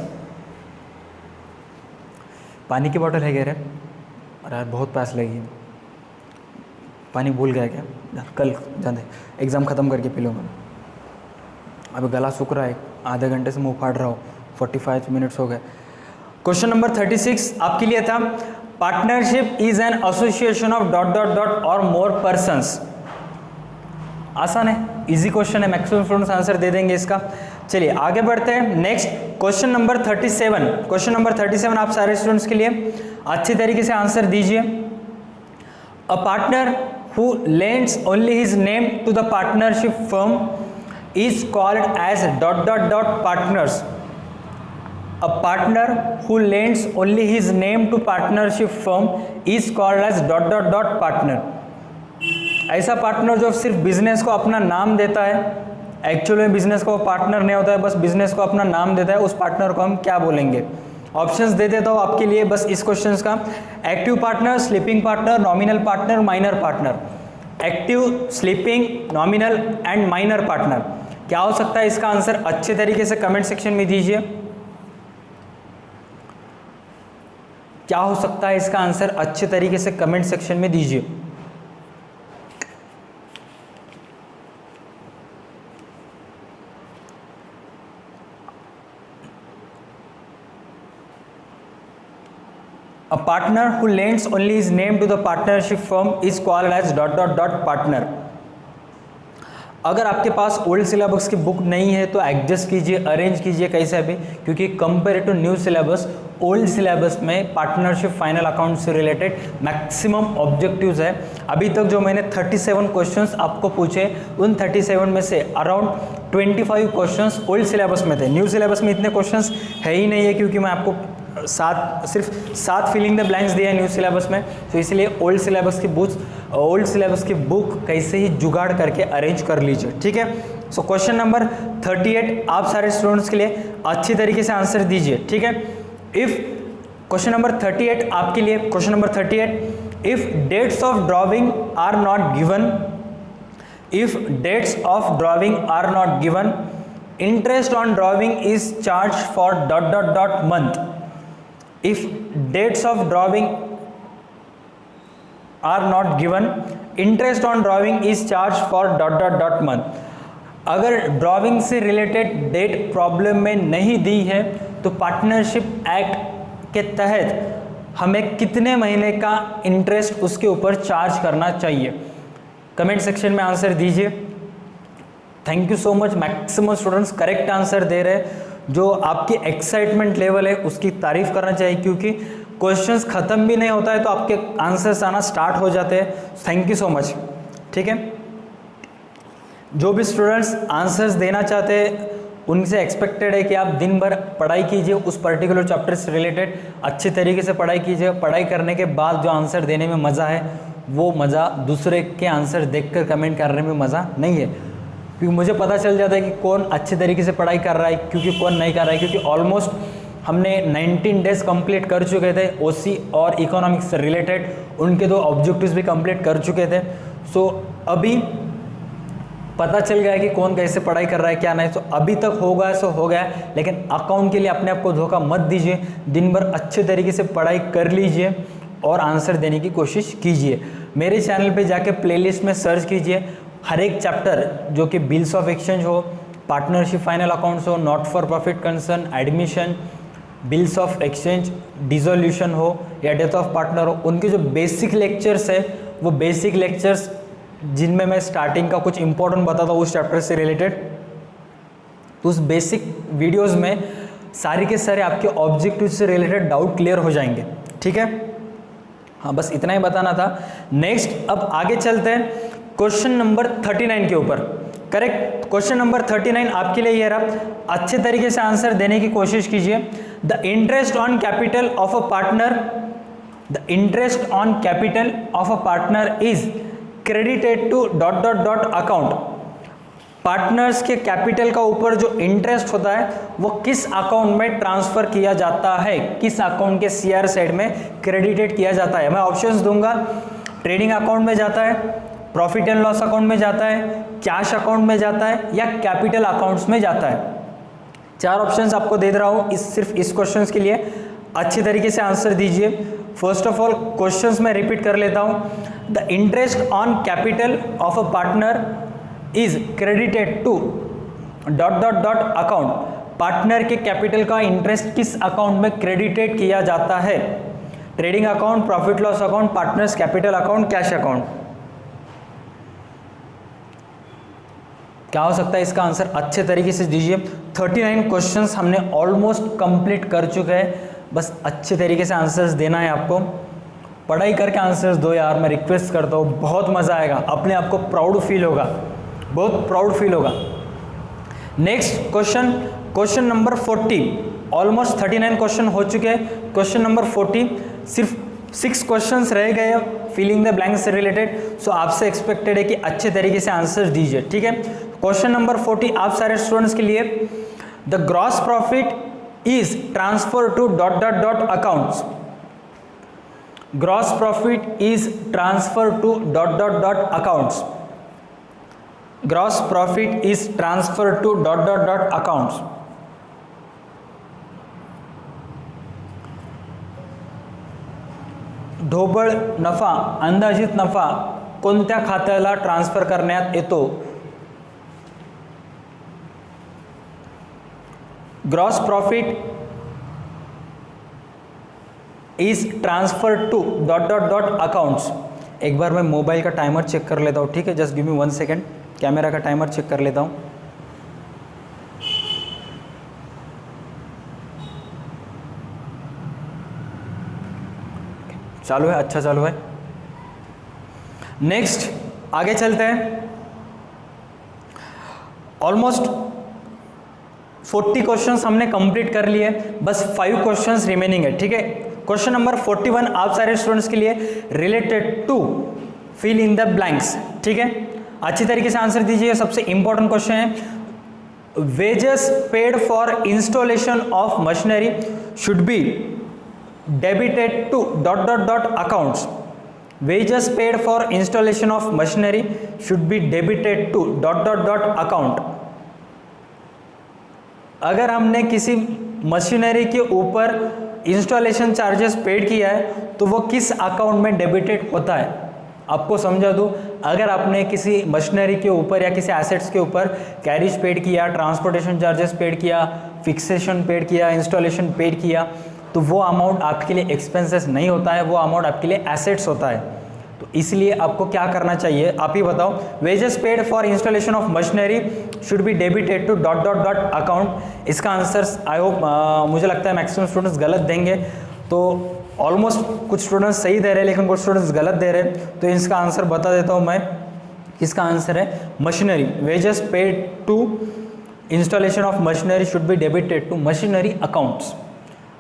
पानी की बोतल है क्या रे? अरे यार बहुत प्यास लगी, पानी भूल गया क्या यार? कल जाने एग्ज़ाम ख़त्म करके पी लो। मैं अभी गला सूख रहा है, आधे घंटे से मुंह फाड़ रहा हूँ, 45 मिनट्स हो गए। क्वेश्चन नंबर 36 आपके लिए था, partnership is an association of ... or more persons. आसान है, इजी क्वेश्चन है, मैक्सिमम स्टूडेंट्स आंसर दे देंगे इसका। चलिए आगे बढ़ते हैं। Next question number 37। Question number 37 आप सारे स्टूडेंट्स के लिए अच्छी तरीके से आंसर दीजिए। A partner who lends only his name to the partnership firm is called as ... partners. A partner who lends only his name to partnership firm is called as ... partner। ऐसा partner जो सिर्फ business को अपना नाम देता है, actually में business को पार्टनर नहीं होता है, बस बिजनेस को अपना नाम देता है, उस पार्टनर को हम क्या बोलेंगे? ऑप्शंस दे देता हूँ आपके लिए बस इस क्वेश्चन का। Active partner, sleeping partner, nominal partner, minor partner. Active, sleeping, nominal and minor partner. क्या हो सकता है इसका आंसर? अच्छे तरीके से कमेंट सेक्शन में दीजिए। क्या हो सकता है इसका आंसर? अच्छे तरीके से कमेंट सेक्शन में दीजिए। A partner who lends only his name to the partnership firm is called as ... partner। अगर आपके पास ओल्ड सिलेबस की बुक नहीं है तो एडजस्ट कीजिए, अरेंज कीजिए कैसा भी, क्योंकि compare to new syllabus old syllabus में पार्टनरशिप फाइनल अकाउंट से रिलेटेड मैक्सिमम ऑब्जेक्टिव्स है। अभी तक जो मैंने 37 क्वेश्चंस आपको पूछे, उन 37 में से अराउंड 25 क्वेश्चंस ओल्ड सिलेबस में थे। न्यू सिलेबस में इतने क्वेश्चंस है ही नहीं है, क्योंकि मैं आपको सिर्फ 7 फिलिंग द ब्लैंक्स दिया है न्यू सिलेबस में। तो इसलिए ओल्ड सिलेबस की बुक कैसे ही जुगाड़ करके अरेंज कर लीजिए, ठीक है। सो क्वेश्चन नंबर 38 आप सारे स्टूडेंट्स के लिए अच्छी तरीके से आंसर दीजिए, ठीक है। इफ क्वेश्चन नंबर 38 आपके लिए, question number 38, if dates of drawing are not given, if dates of drawing are not given, interest on drawing is charge for ... month. If dates of drawing are not given, interest on drawing is charged for ... month। अगर drawing से related date problem में नहीं दी है तो partnership act के तहत हमें कितने महीने का इंटरेस्ट उसके ऊपर चार्ज करना चाहिए? कमेंट सेक्शन में आंसर दीजिए। Thank you so much, maximum students correct answer दे रहे हैं। जो आपकी एक्साइटमेंट लेवल है उसकी तारीफ करना चाहिए, क्योंकि क्वेश्चंस ख़त्म भी नहीं होता है तो आपके आंसर्स आना स्टार्ट हो जाते हैं। थैंक यू सो मच, ठीक है। जो भी स्टूडेंट्स आंसर्स देना चाहते हैं उनसे एक्सपेक्टेड है कि आप दिन भर पढ़ाई कीजिए, उस पर्टिकुलर चैप्टर से रिलेटेड अच्छे तरीके से पढ़ाई कीजिए। पढ़ाई करने के बाद जो आंसर देने में मज़ा है वो मज़ा दूसरे के आंसर देखकर कमेंट करने में मज़ा नहीं है, क्योंकि मुझे पता चल जाता है कि कौन अच्छे तरीके से पढ़ाई कर रहा है, क्योंकि कौन नहीं कर रहा है। क्योंकि ऑलमोस्ट हमने 19 डेज कंप्लीट कर चुके थे ओसी और इकोनॉमिक्स से रिलेटेड, उनके 2 ऑब्जेक्टिव्स भी कंप्लीट कर चुके थे। सो अभी पता चल गया कि कौन कैसे पढ़ाई कर रहा है क्या नहीं। तो अभी तक हो गया सो हो गया, लेकिन अकाउंट के लिए अपने आप को धोखा मत दीजिए। दिन भर अच्छे तरीके से पढ़ाई कर लीजिए और आंसर देने की कोशिश कीजिए। मेरे चैनल पे जाके प्लेलिस्ट में सर्च कीजिए, हर एक चैप्टर जो कि बिल्स ऑफ एक्सचेंज हो, पार्टनरशिप फाइनल अकाउंट्स हो, not for profit concern, admission, bills of exchange, dissolution हो या डेथ ऑफ पार्टनर हो, उनके जो बेसिक लेक्चर्स है वो बेसिक लेक्चर्स जिनमें मैं स्टार्टिंग का कुछ इंपॉर्टेंट बताता हूँ उस चैप्टर से रिलेटेड, तो उस बेसिक वीडियोस में सारे के सारे आपके ऑब्जेक्टिव से रिलेटेड डाउट क्लियर हो जाएंगे, ठीक है। हाँ, बस इतना ही बताना था। नेक्स्ट अब आगे चलते हैं क्वेश्चन नंबर 39 के ऊपर। करेक्ट, क्वेश्चन नंबर 39 आपके लिए ये रहा, अच्छे तरीके से आंसर देने की कोशिश कीजिए। The interest on capital of a partner, the interest on capital of a partner is credited to ... account. Partners के कैपिटल का ऊपर जो इंटरेस्ट होता है वो किस अकाउंट में ट्रांसफर किया जाता है, किस अकाउंट के सीआर साइड में क्रेडिटेड किया जाता है? मैं ऑप्शंस दूंगा। ट्रेडिंग अकाउंट में जाता है, प्रॉफिट एंड लॉस अकाउंट में जाता है, कैश अकाउंट में जाता है या कैपिटल अकाउंट्स में जाता है। 4 ऑप्शंस आपको दे रहा हूँ सिर्फ इस क्वेश्चंस के लिए, अच्छी तरीके से आंसर दीजिए। फर्स्ट ऑफ ऑल क्वेश्चंस मैं रिपीट कर लेता हूँ। The interest on capital of a partner is credited to ... account. Partner के कैपिटल का इंटरेस्ट किस अकाउंट में क्रेडिटेड किया जाता है? Trading account, profit loss account, partners capital account, cash account. क्या हो सकता है इसका आंसर? अच्छे तरीके से दीजिए। 39 क्वेश्चंस हमने ऑलमोस्ट कंप्लीट कर चुके हैं, बस अच्छे तरीके से आंसर्स देना है आपको। पढ़ाई करके आंसर्स दो यार, मैं रिक्वेस्ट करता हूँ, बहुत मज़ा आएगा, अपने आप को प्राउड फील होगा, बहुत प्राउड फील होगा। Next question, question number 40। Almost 39 question हो चुके हैं। क्वेश्चन नंबर 40, सिर्फ 6 क्वेश्चंस रह गए फिलिंग द ब्लैंक्स से रिलेटेड। सो आपसे एक्सपेक्टेड है कि अच्छे तरीके से आंसर दीजिए, ठीक है। क्वेश्चन नंबर 40 आप सारे स्टूडेंट्स के लिए, the gross profit is transfer to ... accounts. Gross profit is transfer to ... accounts. Gross profit is transfer to ... accounts. ढोबळ नफा, अंदाजित नफा कोणत्या खात्याला ट्रान्सफर करण्यात येतो? Gross profit is transfer to ... accounts. एक बार मैं मोबाइल का टाइमर चेक कर लेता हूँ, ठीक है, just give me 1 second. Camera का टाइमर चेक कर लेता हूँ। चालू है, अच्छा चालू है। नेक्स्ट आगे चलते हैं। ऑलमोस्ट 40 क्वेश्चंस हमने कंप्लीट कर लिए, बस 5 क्वेश्चंस रिमेनिंग है, ठीक है। क्वेश्चन नंबर 41 आप सारे स्टूडेंट्स के लिए related to fill in the blanks, ठीक है। अच्छी तरीके से आंसर दीजिए। सबसे इंपॉर्टेंट क्वेश्चन है, wages paid for installation of machinery should be debited to ... accounts. Wages paid for installation of machinery should be debited to ... account. अगर हमने किसी मशीनरी के ऊपर इंस्टॉलेशन चार्जेस पेड किया है तो वो किस अकाउंट में डेबिटेड होता है? आपको समझा दूँ, अगर आपने किसी मशीनरी के ऊपर या किसी एसेट्स के ऊपर कैरिज पेड किया, ट्रांसपोर्टेशन चार्जेस पेड किया, फिक्सेशन पेड किया, इंस्टॉलेशन पेड किया, तो वो अमाउंट आपके लिए एक्सपेंसेस नहीं होता है, वो अमाउंट आपके लिए एसेट्स होता है। तो इसलिए आपको क्या करना चाहिए, आप ही बताओ। Wages paid for installation of machinery should be debited to ... account. इसका आंसर आई होप मुझे लगता है मैक्सिमम स्टूडेंट्स गलत देंगे, तो ऑलमोस्ट कुछ स्टूडेंट्स सही दे रहे हैं लेकिन कुछ स्टूडेंट्स गलत दे रहे हैं, तो इसका आंसर बता देता हूँ मैं। इसका आंसर है machinery. Wages paid to installation of machinery should be debited to machinery accounts.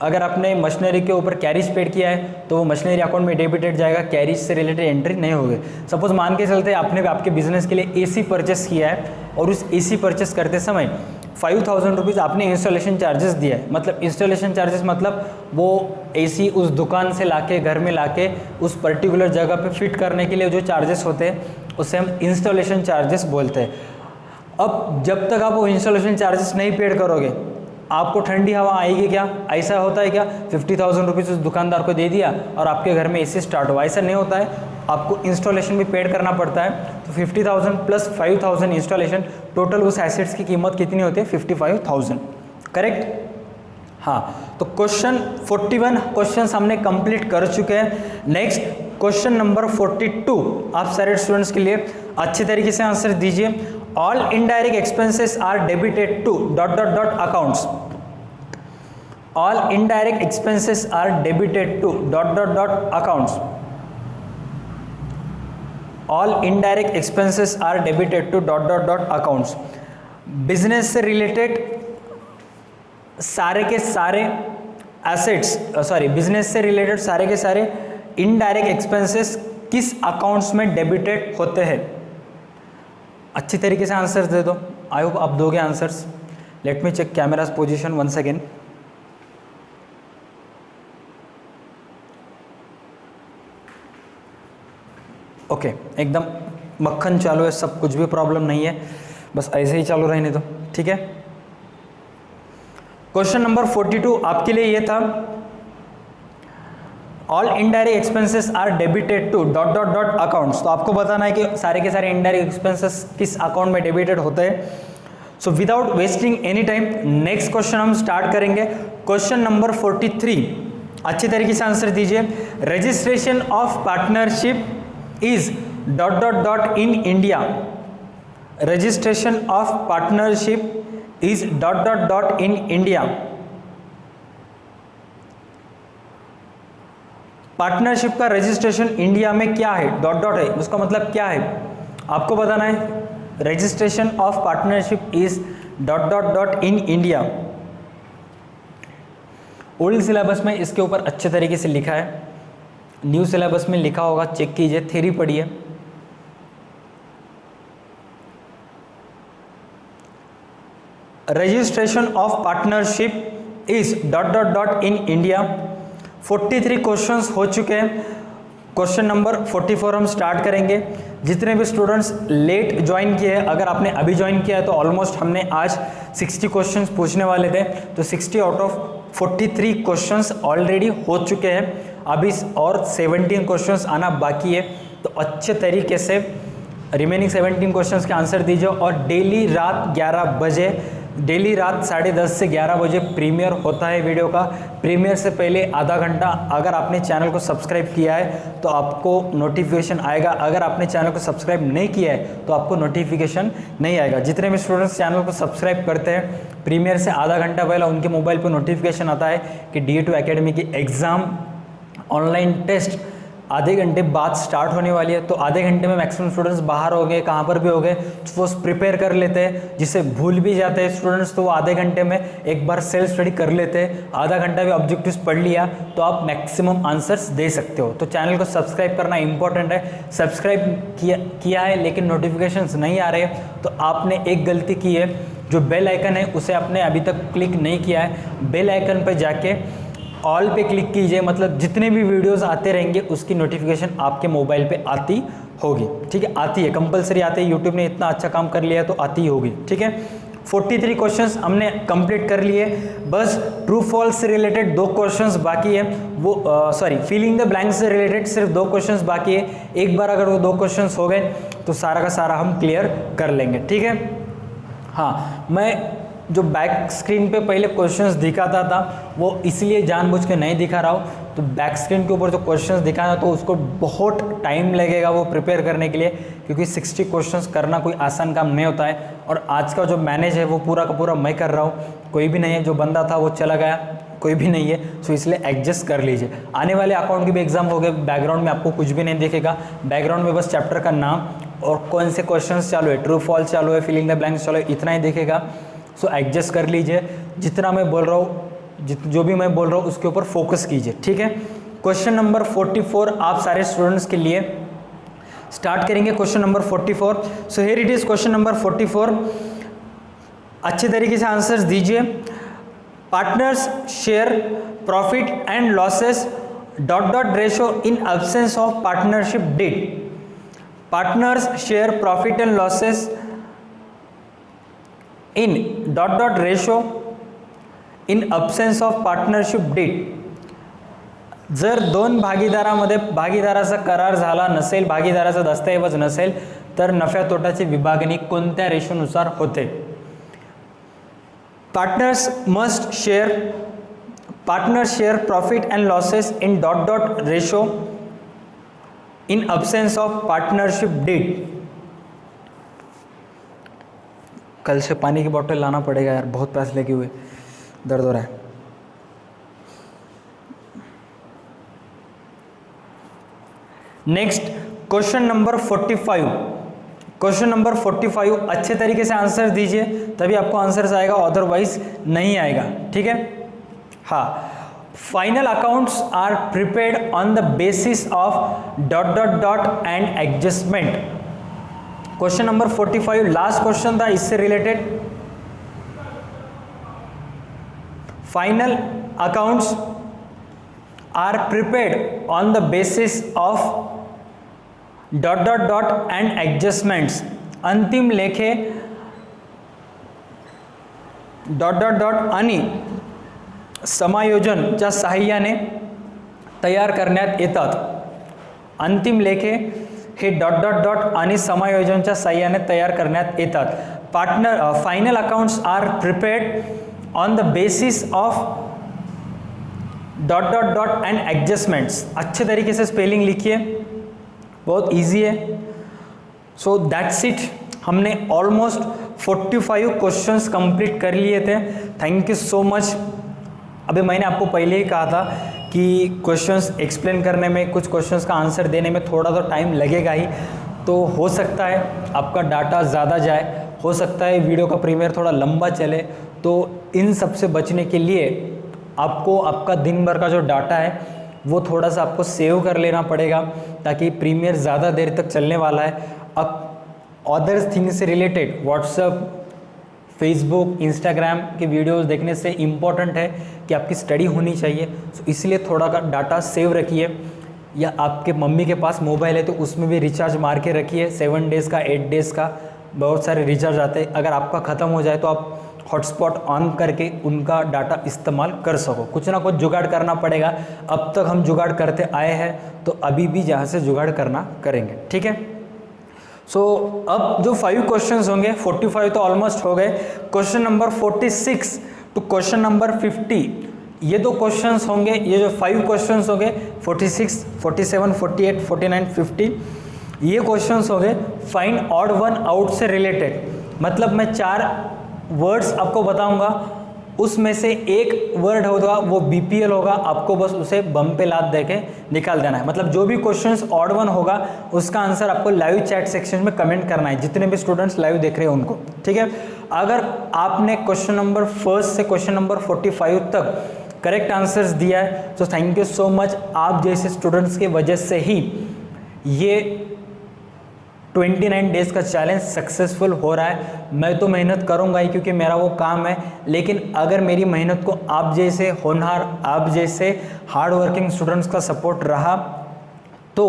अगर आपने मशीनरी के ऊपर कैरिज पेड किया है तो वो मशीनरी अकाउंट में डेबिटेड जाएगा, कैरिज से रिलेटेड एंट्री नहीं होगी। सपोज मान के चलते आपने आपके बिजनेस के लिए एसी परचेस किया है और उस एसी परचेस करते समय 5000 रुपीज़ आपने इंस्टॉलेशन चार्जेस दिया है। मतलब इंस्टॉलेशन चार्जेस मतलब वो एसी उस दुकान से लाके घर में लाके उस पर्टिकुलर जगह पे फिट करने के लिए जो चार्जेस होते हैं उसे हम इंस्टॉलेशन चार्जेस बोलते हैं। अब जब तक आप वो इंस्टॉलेशन चार्जेस नहीं पेड करोगे आपको ठंडी हवा आएगी क्या? ऐसा होता है क्या 50,000 रुपीज़ उस दुकानदार को दे दिया और आपके घर में एसी स्टार्ट हुआ? ऐसा नहीं होता है, आपको इंस्टॉलेशन भी पेड करना पड़ता है। तो 50,000 प्लस 5,000 इंस्टॉलेशन, टोटल उस एसेट्स की कीमत कितनी होती है? 55,000, करेक्ट? हाँ, तो क्वेश्चन 41 क्वेश्चन हमने कंप्लीट कर चुके हैं। नेक्स्ट क्वेश्चन नंबर 42 आप सारे स्टूडेंट्स के लिए अच्छे तरीके से आंसर दीजिए। All indirect expenses are debited to ... accounts. All indirect expenses are debited to ... accounts. All indirect expenses are debited to ... accounts. Business से रिलेटेड सारे के सारे एसेट्स, बिजनेस से रिलेटेड सारे के सारे इनडायरेक्ट एक्सपेंसेस किस अकाउंट्स में डेबिटेड होते हैं? अच्छी तरीके से आंसर्स दे दो। आई होप आप दोगे answers. Let me check camera's position once again. Okay, एकदम मक्खन चालू है, सब कुछ भी प्रॉब्लम नहीं है, बस ऐसे ही चालू रहने दो, ठीक है। क्वेश्चन नंबर 42 आपके लिए ये था, all indirect expenses are debited to dot dot dot accounts. तो आपको बताना है कि सारे के सारे इनडायरेक्ट एक्सपेंसेस किस अकाउंट में डेबिटेड होते हैं। So without wasting any time next question हम स्टार्ट करेंगे। क्वेश्चन नंबर 43 अच्छी तरीके से आंसर दीजिए। Registration of partnership is dot dot dot in India. Registration of partnership is dot dot dot in India. Partnership का registration India में क्या है, डॉट डॉट है, उसका मतलब क्या है आपको बताना है। Registration of partnership is dot dot dot in India. Old syllabus में इसके ऊपर अच्छे तरीके से लिखा है, न्यू सिलेबस में लिखा होगा, चेक कीजिए, थ्योरी पढ़िए। Registration of partnership is dot dot dot in India. 43 questions हो चुके हैं। क्वेश्चन नंबर 44 हम स्टार्ट करेंगे। जितने भी स्टूडेंट्स लेट ज्वाइन किए हैं, अगर आपने अभी ज्वाइन किया है तो ऑलमोस्ट हमने आज 60 क्वेश्चंस पूछने वाले थे, तो 60 आउट ऑफ 43 क्वेश्चंस ऑलरेडी हो चुके हैं। अभी और 17 क्वेश्चंस आना बाकी है, तो अच्छे तरीके से रिमेनिंग 17 क्वेश्चंस के आंसर दीजिए। और डेली रात 11 बजे, डेली रात 10:30 से 11 बजे प्रीमियर होता है वीडियो का। प्रीमियर से पहले आधा घंटा अगर आपने चैनल को सब्सक्राइब किया है तो आपको नोटिफिकेशन आएगा, अगर आपने चैनल को सब्सक्राइब नहीं किया है तो आपको नोटिफिकेशन नहीं आएगा। जितने भी स्टूडेंट्स चैनल को सब्सक्राइब करते हैं, प्रीमियर से आधा घंटा पहले उनके मोबाइल पर नोटिफिकेशन आता है कि DA2 एकेडमी की एग्ज़ाम ऑनलाइन टेस्ट आधे घंटे बाद स्टार्ट होने वाली है। तो आधे घंटे में मैक्सिमम स्टूडेंट्स बाहर हो गए, कहाँ पर भी हो गए, तो वो प्रिपेयर कर लेते हैं, जिसे भूल भी जाते हैं स्टूडेंट्स, तो वो आधे घंटे में एक बार सेल्फ स्टडी कर लेते हैं। आधा घंटा भी ऑब्जेक्टिव्स पढ़ लिया तो आप मैक्सिमम आंसर्स दे सकते हो। तो चैनल को सब्सक्राइब करना इंपॉर्टेंट है। सब्सक्राइब किया है लेकिन नोटिफिकेशंस नहीं आ रहे, तो आपने एक गलती की है, जो बेल आइकन है उसे आपने अभी तक क्लिक नहीं किया है। बेल आइकन पर जाके ऑल पे क्लिक कीजिए, मतलब जितने भी वीडियोस आते रहेंगे उसकी नोटिफिकेशन आपके मोबाइल पे आती होगी, ठीक है। आती है, कंपलसरी आती है, यूट्यूब ने इतना अच्छा काम कर लिया है तो आती ही होगी, ठीक है। 43 क्वेश्चंस हमने कंप्लीट कर लिए। बस ट्रू फॉल्स से रिलेटेड 2 क्वेश्चंस बाकी है, वो फिलिंग द ब्लैंक्स से रिलेटेड सिर्फ 2 क्वेश्चंस बाकी है। एक बार अगर वो 2 क्वेश्चंस हो गए तो सारा का सारा हम क्लियर कर लेंगे, ठीक है। हाँ, मैं जो बैक स्क्रीन पे पहले क्वेश्चंस दिखाता था वो इसलिए जानबूझ के नहीं दिखा रहा हूँ। तो बैक स्क्रीन के ऊपर जो क्वेश्चंस दिखाना तो उसको बहुत टाइम लगेगा वो प्रिपेयर करने के लिए, क्योंकि 60 क्वेश्चंस करना कोई आसान काम नहीं होता है। और आज का जो मैनेज है वो पूरा का पूरा मैं कर रहा हूँ, कोई भी नहीं है। जो बंदा था वो चला गया, कोई भी नहीं है, सो इसलिए एडजस्ट कर लीजिए। आने वाले अकाउंट के भी एग्जाम हो गए, बैकग्राउंड में आपको कुछ भी नहीं दिखेगा, बैकग्राउंड में बस चैप्टर का नाम और कौन से क्वेश्चंस चालू है, ट्रू फॉल्स चालू है, फिलिंग द ब्लैंक्स चालू है, इतना ही दिखेगा। सो एडजस्ट कर लीजिए। जितना मैं बोल रहा हूँ, जो भी मैं बोल रहा हूँ उसके ऊपर फोकस कीजिए, ठीक है। क्वेश्चन नंबर 44 आप सारे स्टूडेंट्स के लिए स्टार्ट करेंगे। Question number 44, so here it is question number 44। अच्छे तरीके से आंसर्स दीजिए। Partners share profit and losses dot dot ratio in absence of partnership deed. Partners share profit and losses in dot dot ratio in absence of partnership deed. जर दोन भागीदारामध्ये भागीदाराचा करार झाला नसेल, भागीदाराचा दस्तऐवज नसेल, तर नफ्या तोटाची विभागणी कोणत्या रेशोनुसार होते। Partners share profit and losses in dot dot ratio in absence of partnership deed. कल से पानी की बोतल लाना पड़ेगा यार, बहुत प्यास लगी हुई, दर्द हो रहा है। Next question number 45। Question number 45 अच्छे तरीके से आंसर दीजिए, तभी आपको आंसर आएगा, अदरवाइज नहीं आएगा, ठीक है। हाँ, final accounts are prepared on the basis of dot dot dot and adjustment. Question number 45 last question था इससे रिलेटेड। Final accounts are prepared on the basis of dot dot dot and adjustments अंतिम लेखे डॉट डॉट डॉट आणि समायोजनच्या साहाय्याने तयार करण्यात येतात. अंतिम लेखे हे डॉट डॉट डॉट आणि समायोजनच्या साहाय्याने तयार करण्यात येतात. Final accounts are prepared on the basis of dot dot dot and adjustments. अच्छे तरीके से स्पेलिंग लिखिए, बहुत इजी है. So that's it. हमने ऑलमोस्ट 45 क्वेश्चंस कंप्लीट कर लिए थे. Thank you so much. अभी मैंने आपको पहले ही कहा था कि क्वेश्चंस एक्सप्लेन करने में, कुछ क्वेश्चंस का आंसर देने में थोड़ा तो टाइम लगेगा ही. तो हो सकता है आपका डाटा ज़्यादा जाए, हो सकता है वीडियो का प्रीमियर थोड़ा लंबा चले. तो इन सब से बचने के लिए आपको आपका दिन भर का जो डाटा है वो थोड़ा सा आपको सेव कर लेना पड़ेगा, ताकि प्रीमियर ज़्यादा देर तक चलने वाला है. अब अदर थिंग्स से रिलेटेड व्हाट्सएप, फेसबुक, इंस्टाग्राम के वीडियोस देखने से इम्पॉर्टेंट है कि आपकी स्टडी होनी चाहिए. तो इसलिए थोड़ा का डाटा सेव रखिए, या आपके मम्मी के पास मोबाइल है तो उसमें भी रिचार्ज मार के रखिए. 7 डेज़ का, 8 डेज़ का बहुत सारे रिचार्ज आते हैं. अगर आपका ख़त्म हो जाए तो आप हॉटस्पॉट ऑन करके उनका डाटा इस्तेमाल कर सको. कुछ ना कुछ जुगाड़ करना पड़ेगा. अब तक हम जुगाड़ करते आए हैं, तो अभी भी जहाँ से जुगाड़ करना करेंगे. ठीक है. सो अब जो 5 क्वेश्चंस होंगे, 45 तो ऑलमोस्ट हो गए. Question number 46 to question number 50, ये 2 क्वेश्चंस होंगे. ये जो 5 क्वेश्चंस होंगे 46, 47, 48, 49, 50, ये क्वेश्चंस होंगे फाइंड ऑड वन आउट से रिलेटेड. मतलब मैं 4 वर्ड्स आपको बताऊंगा, उसमें से एक वर्ड होगा वो बीपीएल होगा. आपको बस उसे बम पे लात दे के निकाल देना है. मतलब जो भी क्वेश्चंस ऑड वन होगा उसका आंसर आपको लाइव चैट सेक्शन में कमेंट करना है, जितने भी स्टूडेंट्स लाइव देख रहे हैं उनको. ठीक है. अगर आपने क्वेश्चन नंबर 1 से क्वेश्चन नंबर 45 तक करेक्ट आंसर्स दिया है तो थैंक यू सो मच. आप जैसे स्टूडेंट्स की वजह से ही ये 29 डेज़ का चैलेंज सक्सेसफुल हो रहा है. मैं तो मेहनत करूंगा ही क्योंकि मेरा वो काम है, लेकिन अगर मेरी मेहनत को आप जैसे होनहार, आप जैसे हार्ड वर्किंग स्टूडेंट्स का सपोर्ट रहा तो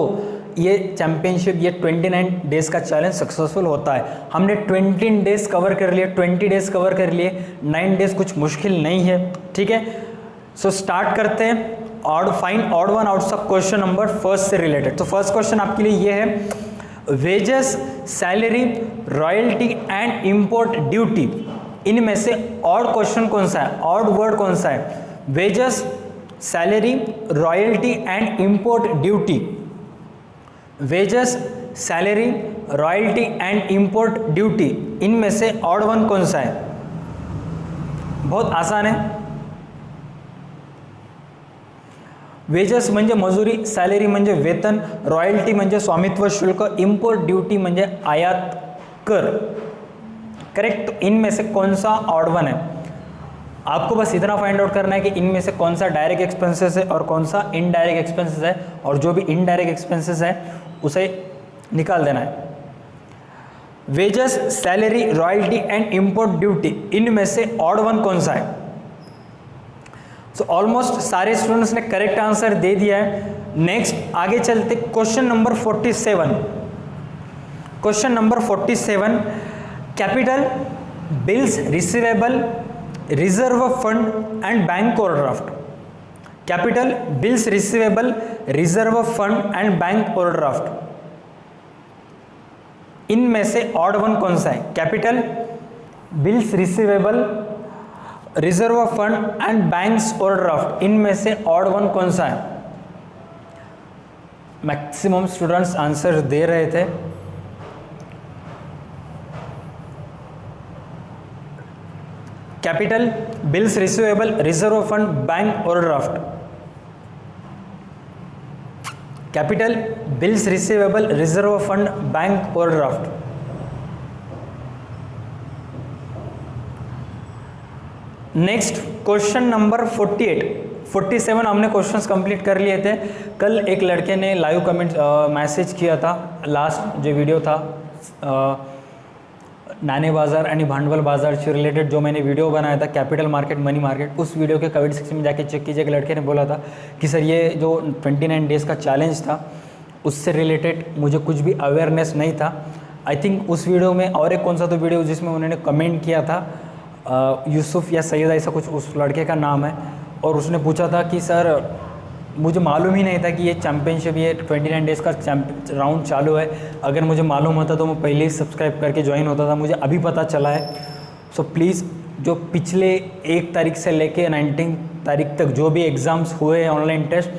ये चैम्पियनशिप, ये 29 डेज़ का चैलेंज सक्सेसफुल होता है. हमने 20 डेज़ कवर कर लिए, 20 डेज़ कवर कर लिए. 9 डेज़ कुछ मुश्किल नहीं है. ठीक है. सो स्टार्ट करते हैं. Find odd one out of question number 1 से रिलेटेड. तो फर्स्ट क्वेश्चन आपके लिए ये है, wages, salary, royalty and import duty, इनमें से ऑड क्वेश्चन कौन सा है, ऑड वर्ड कौन सा है? Wages, salary, royalty and import duty. Wages, salary, royalty and import duty, इनमें से ऑड वन कौन सा है? बहुत आसान है. वेजेस म्हणजे मजुरी, सॅलरी म्हणजे वेतन, रॉयल्टी म्हणजे स्वामित्व शुल्क, इंपोर्ट ड्यूटी म्हणजे आयात कर. करेक्ट. तो इनमें से कौन सा ऑड वन है? आपको बस इतना फाइंड आउट करना है कि इनमें से कौन सा डायरेक्ट एक्सपेंसेस है और कौन सा इनडायरेक्ट एक्सपेंसेस है, और जो भी इनडायरेक्ट एक्सपेंसेस है उसे निकाल देना है. Wages, salary, royalty and import duty, इनमें से ऑड वन कौन सा है? तो ऑलमोस्ट सारे स्टूडेंट्स ने करेक्ट आंसर दे दिया है. नेक्स्ट आगे चलते. Question number 47. Question number 47, capital, bills receivable, reserve fund and bank overdraft. Capital, bills receivable, reserve fund and bank overdraft, इनमें से ऑड वन कौन सा है? Capital, bills receivable, reserve fund and banks overdraft, इनमें से odd one कौन सा है? मैक्सिमम स्टूडेंट्स आंसर दे रहे थे. Capital, bills receivable, reserve fund, bank overdraft. Capital, bills receivable, reserve fund, bank overdraft. Next question number 48. 47 हमने क्वेश्चंस कंप्लीट कर लिए थे. कल एक लड़के ने लाइव कमेंट मैसेज किया था. लास्ट जो वीडियो था नाणे बाजार आणि भांडवल बाजार से रिलेटेड जो मैंने वीडियो बनाया था, कैपिटल मार्केट, मनी मार्केट, उस वीडियो के कमेंट सेक्शन में जाके चेक कीजिए. एक लड़के ने बोला था कि सर ये जो 29 डेज़ का चैलेंज था उससे रिलेटेड मुझे कुछ भी अवेयरनेस नहीं था। आई थिंक उस वीडियो में और एक कौन सा तो वीडियो जिसमें उन्होंने कमेंट किया था, यूसुफ या सैयद ऐसा कुछ उस लड़के का नाम है, और उसने पूछा था कि सर मुझे मालूम ही नहीं था कि ये चैम्पियनशिप, ये 29 डेज़ का राउंड चालू है। अगर मुझे मालूम होता तो मैं पहले ही सब्सक्राइब करके ज्वाइन होता था, मुझे अभी पता चला है। सो प्लीज़ जो पिछले 1 तारीख से लेके 19 तारीख तक जो भी एग्ज़ाम्स हुए हैं ऑनलाइन टेस्ट,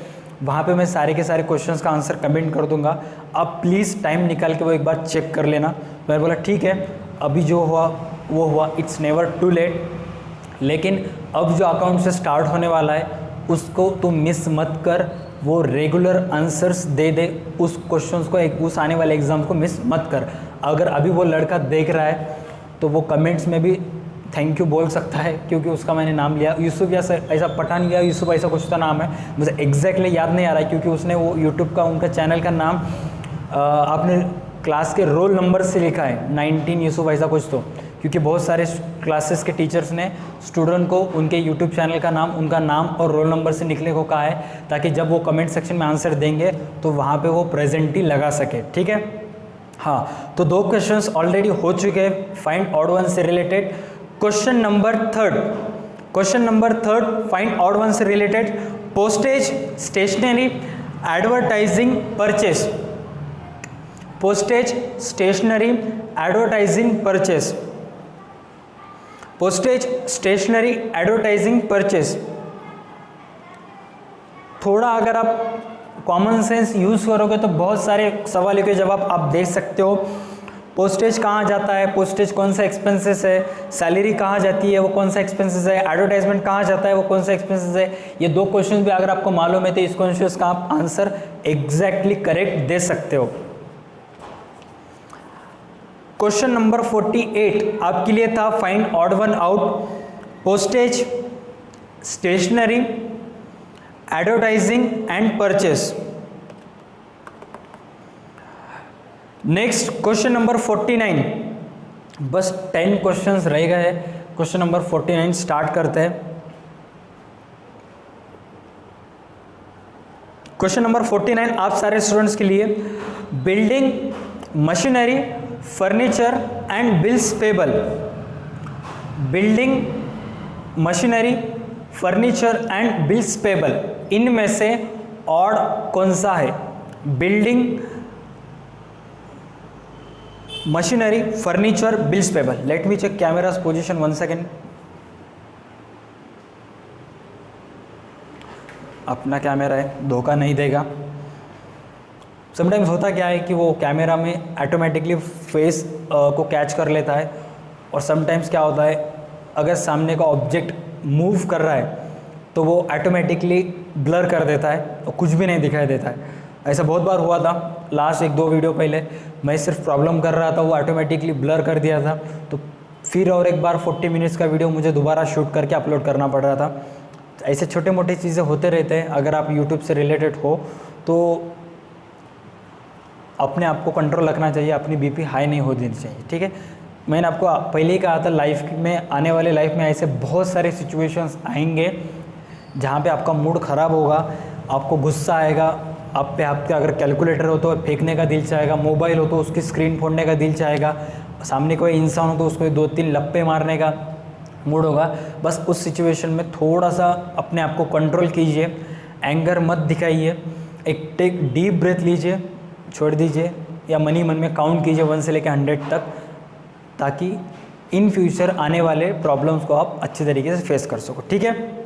वहाँ पे मैं सारे के सारे क्वेश्चंस का आंसर कमेंट कर दूंगा। आप प्लीज़ टाइम निकाल के वो एक बार चेक कर लेना। मैंने बोला ठीक है, अभी जो हुआ वो हुआ, इट्स नेवर टू लेट। लेकिन अब जो अकाउंट से स्टार्ट होने वाला है उसको तुम मिस मत कर, वो रेगुलर आंसर्स दे दे उस क्वेश्चंस को, उस आने वाले एग्ज़ाम को मिस मत कर। अगर अभी वो लड़का देख रहा है तो वो कमेंट्स में भी थैंक यू बोल सकता है, क्योंकि उसका मैंने नाम लिया, यूसुफ या ऐसा पठान या यूसुफ ऐसा कुछ तो नाम है, मुझे एग्जैक्टली याद नहीं आ रहा है, क्योंकि उसने वो यूट्यूब का उनका चैनल का नाम आपने क्लास के रोल नंबर से लिखा है 19 यूसुफ ऐसा कुछ तो, क्योंकि बहुत सारे क्लासेस के टीचर्स ने स्टूडेंट को उनके यूट्यूब चैनल का नाम, उनका नाम और रोल नंबर से लिखने को कहा है, ताकि जब वो कमेंट सेक्शन में आंसर देंगे तो वहाँ पे वो प्रेजेंट ही लगा सके। ठीक है, हाँ, तो 2 क्वेश्चंस ऑलरेडी हो चुके हैं फाइंड ऑड वन से related. Question number 3 find odd one से related, postage, stationery, advertising, purchase. Postage, stationery, advertising, purchase. Postage, stationery, advertising, purchase. थोड़ा अगर आप कॉमन सेंस यूज़ करोगे तो बहुत सारे सवालों के जवाब आप देख सकते हो। पोस्टेज कहाँ जाता है, पोस्टेज कौन सा एक्सपेंसेस है, सैलरी कहाँ जाती है वो कौन सा एक्सपेंसेस है, एडवर्टाइजमेंट कहाँ जाता है वो कौन सा एक्सपेंसेस है। ये 2 क्वेश्चन भी अगर आपको मालूम है तो इस क्वेश्चन का आप आंसर एग्जैक्टली करेक्ट दे सकते हो। क्वेश्चन नंबर 48 आपके लिए था find odd one out, postage, stationery, advertising and purchase. Next question number 49, बस 10 क्वेश्चंस रह गए हैं। क्वेश्चन नंबर 49 स्टार्ट करते हैं। क्वेश्चन नंबर 49 आप सारे स्टूडेंट्स के लिए, building, machinery, furniture and bills payable. Building, machinery, furniture and bills payable, इनमें से ऑड कौन सा है? Building, machinery, furniture, bills payable. Let me check camera's position 1 second. अपना कैमरा है, धोखा नहीं देगा। समटाइम्स होता क्या है कि वो कैमरा में ऑटोमेटिकली फेस को कैच कर लेता है, और समटाइम्स क्या होता है अगर सामने का ऑब्जेक्ट मूव कर रहा है तो वो ऑटोमेटिकली ब्लर कर देता है और कुछ भी नहीं दिखाई देता है। ऐसा बहुत बार हुआ था, लास्ट 1-2 वीडियो पहले मैं सिर्फ प्रॉब्लम कर रहा था, वो ऑटोमेटिकली ब्लर कर दिया था, तो फिर और एक बार 40 मिनट्स का वीडियो मुझे दोबारा शूट करके अपलोड करना पड़ रहा था। ऐसे छोटे मोटे चीज़ें होते रहते हैं। अगर आप यूट्यूब से रिलेटेड हो तो अपने आप को कंट्रोल रखना चाहिए, अपनी बीपी हाई नहीं हो देनी चाहिए। ठीक है, मैंने आपको पहले ही कहा था लाइफ में, आने वाले लाइफ में ऐसे बहुत सारे सिचुएशंस आएंगे जहाँ पे आपका मूड ख़राब होगा, आपको गुस्सा आएगा, आप पे आपके अगर कैलकुलेटर हो तो फेंकने का दिल चाहेगा, मोबाइल हो तो उसकी स्क्रीन फोड़ने का दिल चाहेगा, सामने कोई इंसान हो तो उसको 2-3 लप्पे मारने का मूड होगा। बस उस सिचुएशन में थोड़ा सा अपने आप को कंट्रोल कीजिए, एंगर मत दिखाइए, एक टेक डीप ब्रेथ लीजिए, छोड़ दीजिए, या मन ही मन में काउंट कीजिए 1 से लेकर 100 तक, ताकि इन फ्यूचर आने वाले प्रॉब्लम्स को आप अच्छे तरीके से फेस कर सको। ठीक है,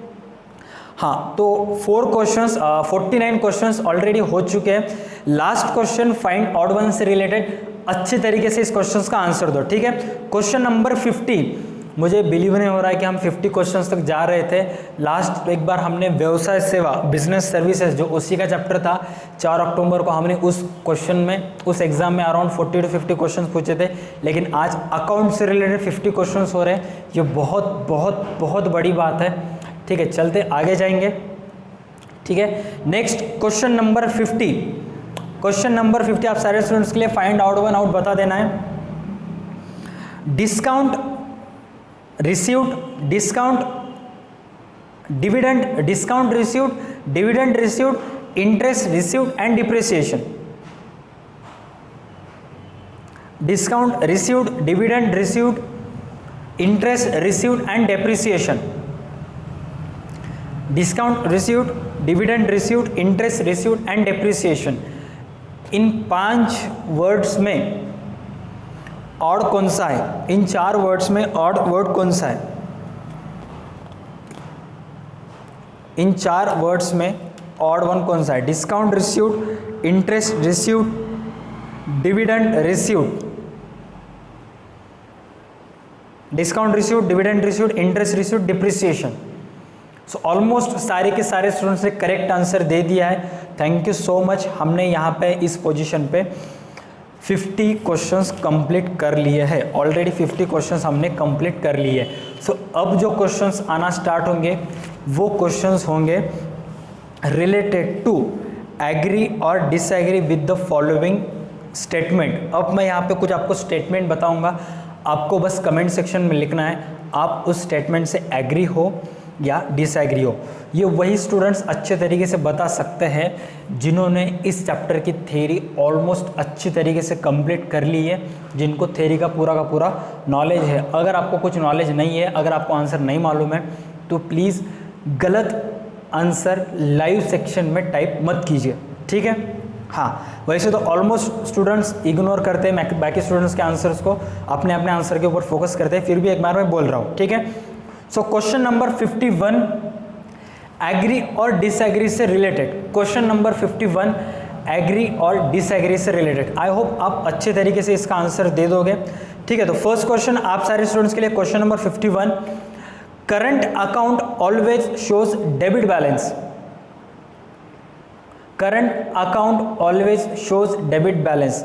हाँ, तो 49 क्वेश्चंस ऑलरेडी हो चुके हैं। Last question find odd one से रिलेटेड, अच्छे तरीके से इस क्वेश्चंस का आंसर दो। ठीक है, क्वेश्चन नंबर 50, मुझे बिलीव नहीं हो रहा है कि हम 50 क्वेश्चंस तक जा रहे थे। लास्ट एक बार हमने व्यवसाय सेवा, बिजनेस सर्विसेज, जो उसी का चैप्टर था, 4 अक्टूबर को हमने उस क्वेश्चन में, उस एग्जाम में अराउंड 40 to 50 क्वेश्चंस पूछे थे, लेकिन आज अकाउंट से रिलेटेड 50 क्वेश्चंस हो रहे हैं। ये बहुत बहुत बहुत बड़ी बात है। ठीक है, चलते आगे जाएंगे। ठीक है, next question number 50। Question number 50 आप सारे स्टूडेंट्स के लिए फाइंड आउट वन आउट बता देना है। Discount received, discount dividend, discount received, dividend received, interest received and depreciation. Discount received, dividend received, interest received and depreciation. Discount received, dividend received, interest received and depreciation. In 5 words में odd कौन सा है? इन 4 words में odd word कौन सा है? इन 4 words में odd one कौन सा है? Discount received, interest received, dividend received, discount received, dividend received, interest received, depreciation. So almost सारे के सारे स्टूडेंट्स ने करेक्ट आंसर दे दिया है. Thank you so much. हमने यहाँ पे इस पोजीशन पे 50 क्वेश्चंस कंप्लीट कर लिए हैं. ऑलरेडी 50 क्वेश्चंस हमने कंप्लीट कर लिए. सो अब जो क्वेश्चंस आना स्टार्ट होंगे वो क्वेश्चंस होंगे रिलेटेड टू एग्री और disagree with the following statement. अब मैं यहाँ पे कुछ आपको स्टेटमेंट बताऊंगा, आपको बस कमेंट सेक्शन में लिखना है आप उस स्टेटमेंट से एग्री हो या डिसएग्री हो. ये वही स्टूडेंट्स अच्छे तरीके से बता सकते हैं जिन्होंने इस चैप्टर की थ्योरी ऑलमोस्ट अच्छी तरीके से कंप्लीट कर ली है, जिनको थ्योरी का पूरा नॉलेज है. अगर आपको कुछ नॉलेज नहीं है, अगर आपको आंसर नहीं मालूम है तो प्लीज़ गलत आंसर लाइव सेक्शन में टाइप मत कीजिए, ठीक है. हाँ, वैसे तो ऑलमोस्ट स्टूडेंट्स इग्नोर करते हैं बाकी स्टूडेंट्स के आंसर्स को, अपने अपने आंसर के ऊपर फोकस करते हैं. फिर भी एक बार मैं बोल रहा हूँ, ठीक है. सो क्वेश्चन नंबर 51 एग्री और डिसएग्री से रिलेटेड. क्वेश्चन नंबर 51 एग्री और डिसएग्री से रिलेटेड. आई होप आप अच्छे तरीके से इसका आंसर दे दोगे, ठीक है. तो फर्स्ट क्वेश्चन आप सारे स्टूडेंट्स के लिए question number 51. Current account always shows debit balance. Current account always shows debit balance.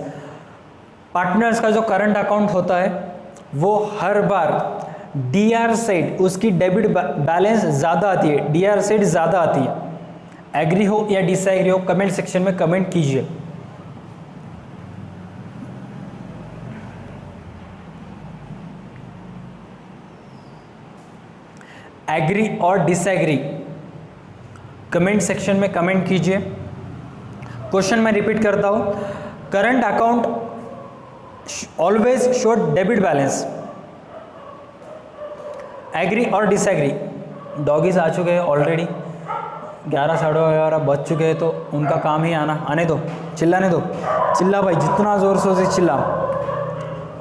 Partners का जो करंट अकाउंट होता है वो हर बार डीआर साइड उसकी डेबिट बैलेंस ज़्यादा आती है, डीआर साइड ज़्यादा आती है. एग्री हो या डिसएग्री हो कमेंट सेक्शन में कमेंट कीजिए. एग्री और डिसएग्री कमेंट सेक्शन में कमेंट कीजिए. क्वेश्चन मैं रिपीट करता हूं. Current account always showed debit balance. Agree और डिसएग्री. डॉगीज आ चुके हैं ऑलरेडी, 11 साढ़े 11 बज चुके हैं तो उनका काम ही आने दो, चिल्लाने दो. चिल्ला भाई, जितना ज़ोर से चिल्ला,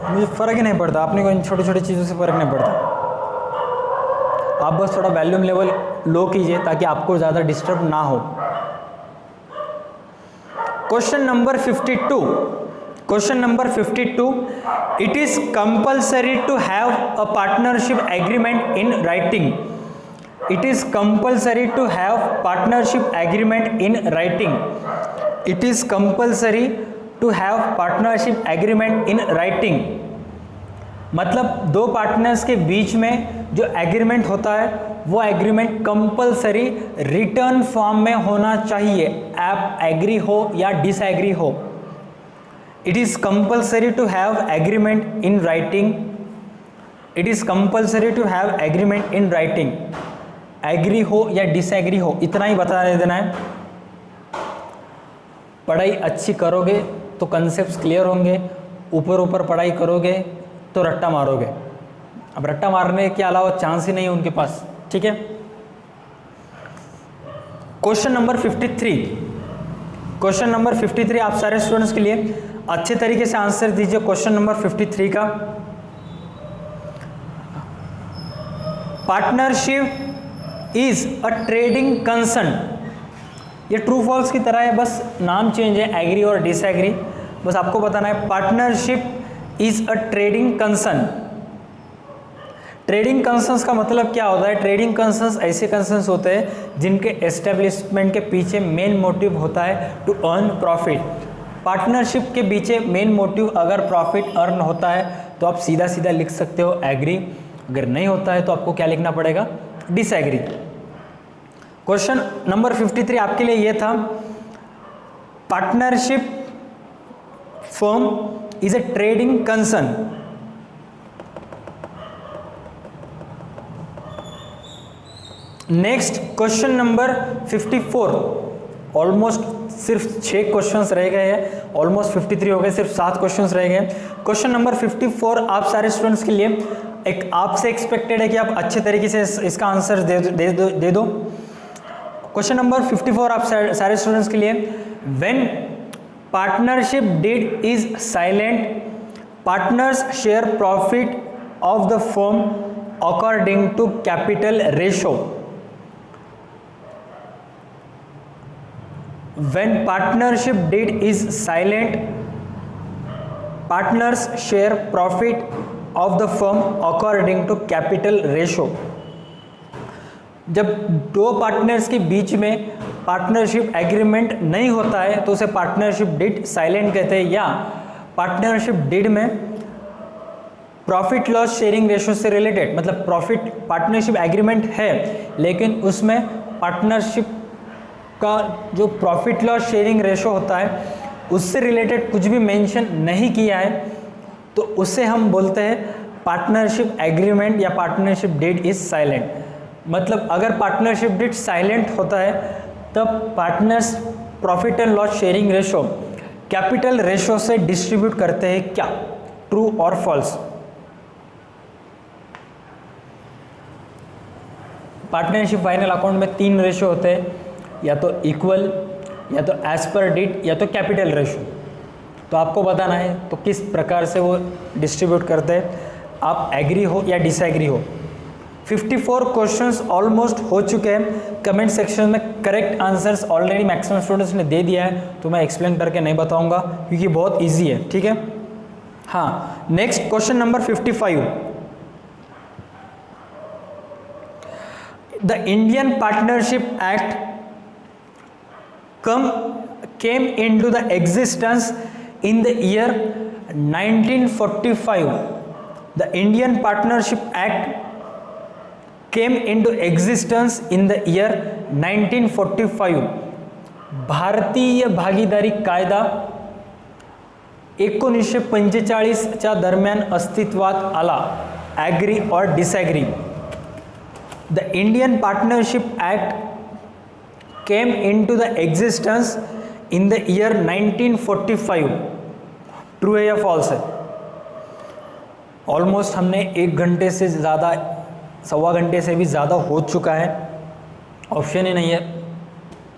मुझे फ़र्क ही नहीं पड़ता. आपने को इन छोटी छोटी चीज़ों से फ़र्क नहीं पड़ता. आप बस थोड़ा वॉल्यूम लेवल लो कीजिए ताकि आपको ज़्यादा डिस्टर्ब ना हो. Question number 52. Question number 52. It is compulsory to have a partnership agreement in writing. It is compulsory to have partnership agreement in writing. It is compulsory to have partnership agreement in writing. मतलब दो partners के बीच में जो agreement होता है वो agreement compulsory return form में होना चाहिए, आप एग्री हो या डिसएग्री हो. It is compulsory to have agreement in writing. It is compulsory to have agreement in writing. Agree हो या डिसएग्री हो, इतना ही बता देना है. पढ़ाई अच्छी करोगे तो कंसेप्ट्स क्लियर होंगे, ऊपर पढ़ाई करोगे तो रट्टा मारोगे. अब रट्टा मारने के अलावा चांस ही नहीं है उनके पास, ठीक है. Question number 53. क्वेश्चन नंबर 53 आप सारे स्टूडेंट्स के लिए अच्छे तरीके से आंसर दीजिए. क्वेश्चन नंबर 53 का partnership is a trading concern. ये ट्रू फॉल्स की तरह है, बस नाम चेंज है, एग्री और डिसएग्री. बस आपको बताना है partnership is a trading concern. Trading concerns का मतलब क्या होता है? ट्रेडिंग कंसर्न्स ऐसे कंसर्न्स होते हैं जिनके एस्टेब्लिशमेंट के पीछे मेन मोटिव होता है टू अर्न प्रॉफिट. पार्टनरशिप के पीछे मेन मोटिव अगर प्रॉफिट अर्न होता है तो आप सीधा सीधा लिख सकते हो एग्री. अगर नहीं होता है तो आपको क्या लिखना पड़ेगा? डिसएग्री. क्वेश्चन नंबर 53 आपके लिए ये था, partnership firm is a trading concern. Next question number 54. Almost सिर्फ 6 क्वेश्चंस रह गए हैं, ऑलमोस्ट 53 हो गए, सिर्फ 7 क्वेश्चंस रह गए। क्वेश्चन नंबर 54 आप सारे स्टूडेंट्स के लिए एक आपसे एक्सपेक्टेड है कि आप अच्छे तरीके से इसका आंसर दे दो। क्वेश्चन नंबर 54 आप सारे स्टूडेंट्स के लिए, when partnership deed is silent, partners share profit of the firm according to capital ratio. When partnership deed is silent, partners share profit of the firm according to capital ratio. जब दो partners के बीच में partnership agreement नहीं होता है तो उसे partnership deed silent कहते हैं, या पार्टनरशिप डीड में प्रॉफिट लॉस शेयरिंग रेशो से रिलेटेड, मतलब प्रॉफिट पार्टनरशिप एग्रीमेंट है लेकिन उसमें पार्टनरशिप का जो प्रॉफिट लॉस शेयरिंग रेशो होता है उससे रिलेटेड कुछ भी मेंशन नहीं किया है तो उससे हम बोलते हैं पार्टनरशिप एग्रीमेंट या पार्टनरशिप डीड इज साइलेंट। मतलब अगर पार्टनरशिप डीड साइलेंट होता है तब partners profit and loss sharing ratio capital ratio से डिस्ट्रीब्यूट करते हैं क्या, ट्रू और फॉल्स। पार्टनरशिप फाइनल अकाउंट में 3 रेशो होते हैं, या तो इक्वल, या तो एज पर डीड, या तो कैपिटल रेशो। तो आपको बताना है तो किस प्रकार से वो डिस्ट्रीब्यूट करते हैं, आप एग्री हो या डिसएग्री हो। 54 क्वेश्चंस ऑलमोस्ट हो चुके हैं। कमेंट सेक्शन में correct answers already maximum students ने दे दिया है तो मैं एक्सप्लेन करके नहीं बताऊंगा क्योंकि बहुत ईजी है, ठीक है। हाँ, next question number 55, the Indian partnership act came into the existence in the year 1945. The Indian Partnership Act came into existence in the year 1945. भारतीय भागीदारी कायदा 1945च्या दरम्यान अस्तित्वात आला, ॲग्री और disagree. The Indian Partnership Act came into the existence in the year 1945. True है या false है? ऑलमोस्ट हमने 1 घंटे से ज़्यादा, 1.25 घंटे से भी ज़्यादा हो चुका है, ऑप्शन ही नहीं है।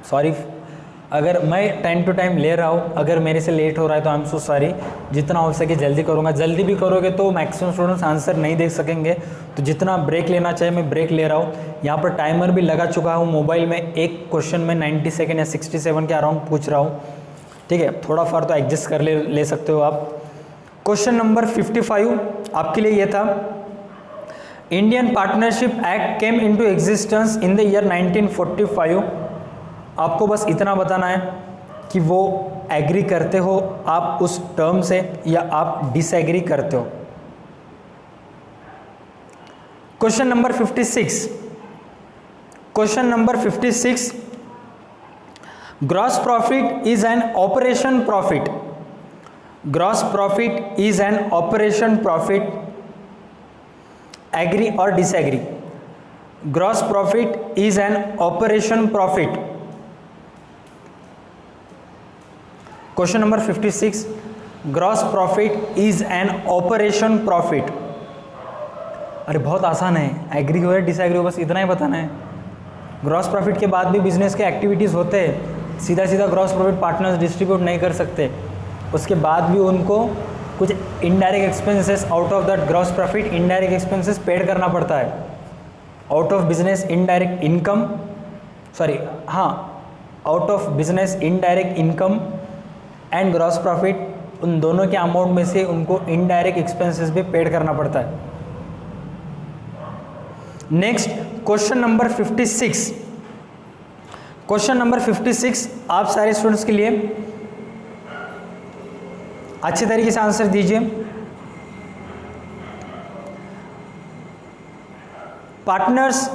सॉरी, अगर मैं टाइम टू टाइम ले रहा हूँ, अगर मेरे से लेट हो रहा है तो आई एम सो सॉरी। जितना हो सके जल्दी करूँगा, जल्दी भी करोगे तो मैक्सिमम स्टूडेंट्स आंसर नहीं देख सकेंगे, तो जितना ब्रेक लेना चाहिए मैं ब्रेक ले रहा हूँ। यहाँ पर टाइमर भी लगा चुका हूँ मोबाइल में, एक क्वेश्चन में 90 सेकेंड या 67 के अराउंड पूछ रहा हूँ, ठीक है। थोड़ा फार तो एडजस्ट कर ले सकते हो आप। क्वेश्चन नंबर 55 आपके लिए ये था, Indian partnership act came into existence in the year 1945। आपको बस इतना बताना है कि वो एग्री करते हो आप उस टर्म से या आप डिसएग्री करते हो। Question number 56, question number 56, gross profit is an operation profit, gross profit is an operation profit, agree और disagree. Gross profit is an operation profit. Question number 56, gross profit is an operation profit. अरे बहुत आसान है, agree हो या disagree हो, बस इतना ही बताना है। ग्रॉस प्रॉफिट के बाद भी बिजनेस के एक्टिविटीज़ होते हैं, सीधा सीधा ग्रॉस प्रॉफिट पार्टनर्स डिस्ट्रीब्यूट नहीं कर सकते, उसके बाद भी उनको कुछ indirect expenses out of that gross profit, indirect expenses paid करना पड़ता है। Out of business indirect income, sorry हाँ, out of business indirect income and gross profit, उन दोनों के अमाउंट में से उनको इनडायरेक्ट एक्सपेंसेस भी पेड करना पड़ता है। Next question number 56, question number 56 आप सारे स्टूडेंट्स के लिए अच्छे तरीके से आंसर दीजिए। Partners,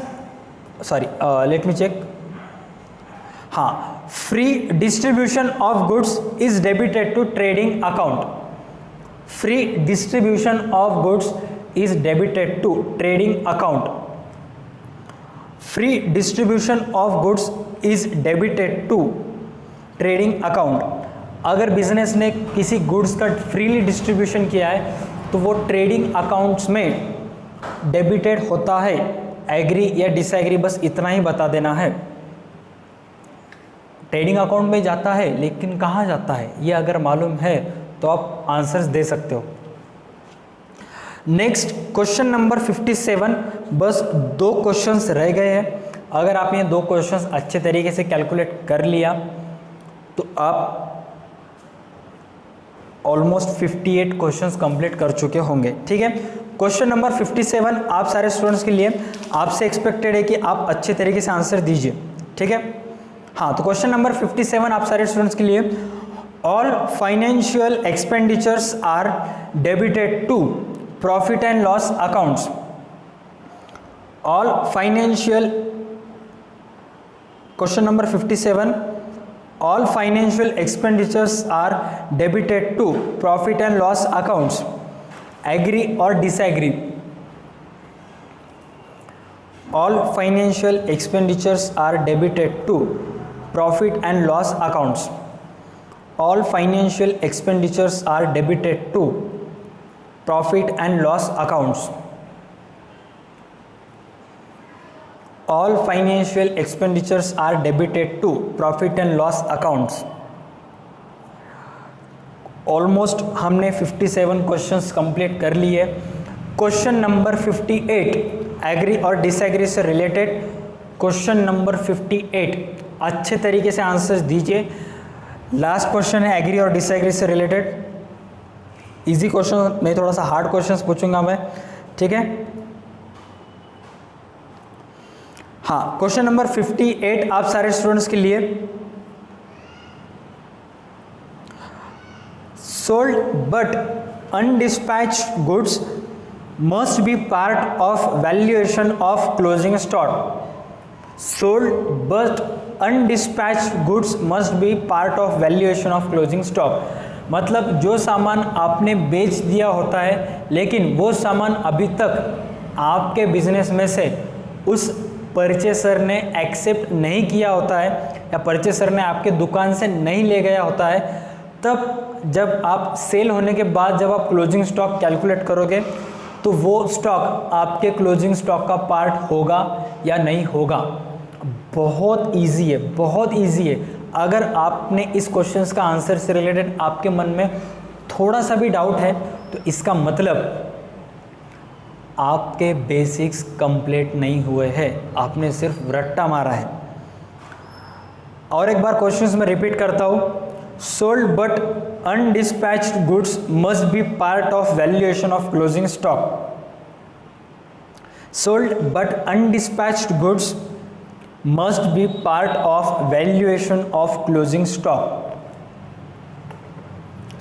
sorry let me check, हाँ, free distribution of goods is debited to trading account, free distribution of goods is debited to trading account, free distribution of goods is debited to trading account, अगर business ने किसी goods का freely distribution किया है तो वो trading accounts में debited होता है। एग्री या डिसएग्री, बस इतना ही बता देना है। ट्रेडिंग अकाउंट में जाता है, लेकिन कहाँ जाता है ये अगर मालूम है तो आप आंसर्स दे सकते हो। नेक्स्ट क्वेश्चन नंबर 57, बस 2 क्वेश्चंस रह गए हैं। अगर आप ये 2 क्वेश्चंस अच्छे तरीके से कैलकुलेट कर लिया तो आप ऑलमोस्ट 58 क्वेश्चंस कंप्लीट कर चुके होंगे। ठीक है, क्वेश्चन नंबर 57 आप सारे स्टूडेंट्स के लिए आपसे एक्सपेक्टेड है कि आप अच्छे तरीके से आंसर दीजिए। ठीक है, हाँ, तो क्वेश्चन नंबर 57 आप सारे स्टूडेंट्स के लिए, all financial expenditures are debited to profit and loss accounts. All financial, question number 57, all financial expenditures are debited to profit and loss accounts. Agree or disagree? All financial expenditures are debited to profit and loss accounts. All financial expenditures are debited to profit and loss accounts. All financial expenditures are debited to profit and loss accounts. Almost हमने 57 questions complete कर लिए। Question number 58 agree और disagree से related. Question number 58 अच्छे तरीके से answers दीजिए। Last question है एग्री और डिसएग्री से रिलेटेड। इजी क्वेश्चन नहीं, थोड़ा सा हार्ड क्वेश्चंस पूछूंगा मैं। ठीक है, हाँ, क्वेश्चन नंबर 58 आप सारे स्टूडेंट्स के लिए, sold but undispatched goods must be part of valuation of closing stock. Sold but undispatched goods must be part of valuation of closing stock, मतलब जो सामान आपने बेच दिया होता है लेकिन वो सामान अभी तक आपके बिजनेस में से उस परचेसर ने एक्सेप्ट नहीं किया होता है या परचेसर ने आपके दुकान से नहीं ले गया होता है, तब जब आप सेल होने के बाद जब आप क्लोजिंग स्टॉक कैलकुलेट करोगे तो वो स्टॉक आपके क्लोजिंग स्टॉक का पार्ट होगा या नहीं होगा। बहुत इजी है, बहुत इजी है। अगर आपने इस क्वेश्चंस का आंसर से रिलेटेड आपके मन में थोड़ा सा भी डाउट है तो इसका मतलब आपके बेसिक्स कंप्लीट नहीं हुए हैं, आपने सिर्फ रट्टा मारा है। और एक बार क्वेश्चंस में रिपीट करता हूँ, sold but undispatched goods must be part of valuation of closing stock. Sold but undispatched goods must be part of valuation of closing stock.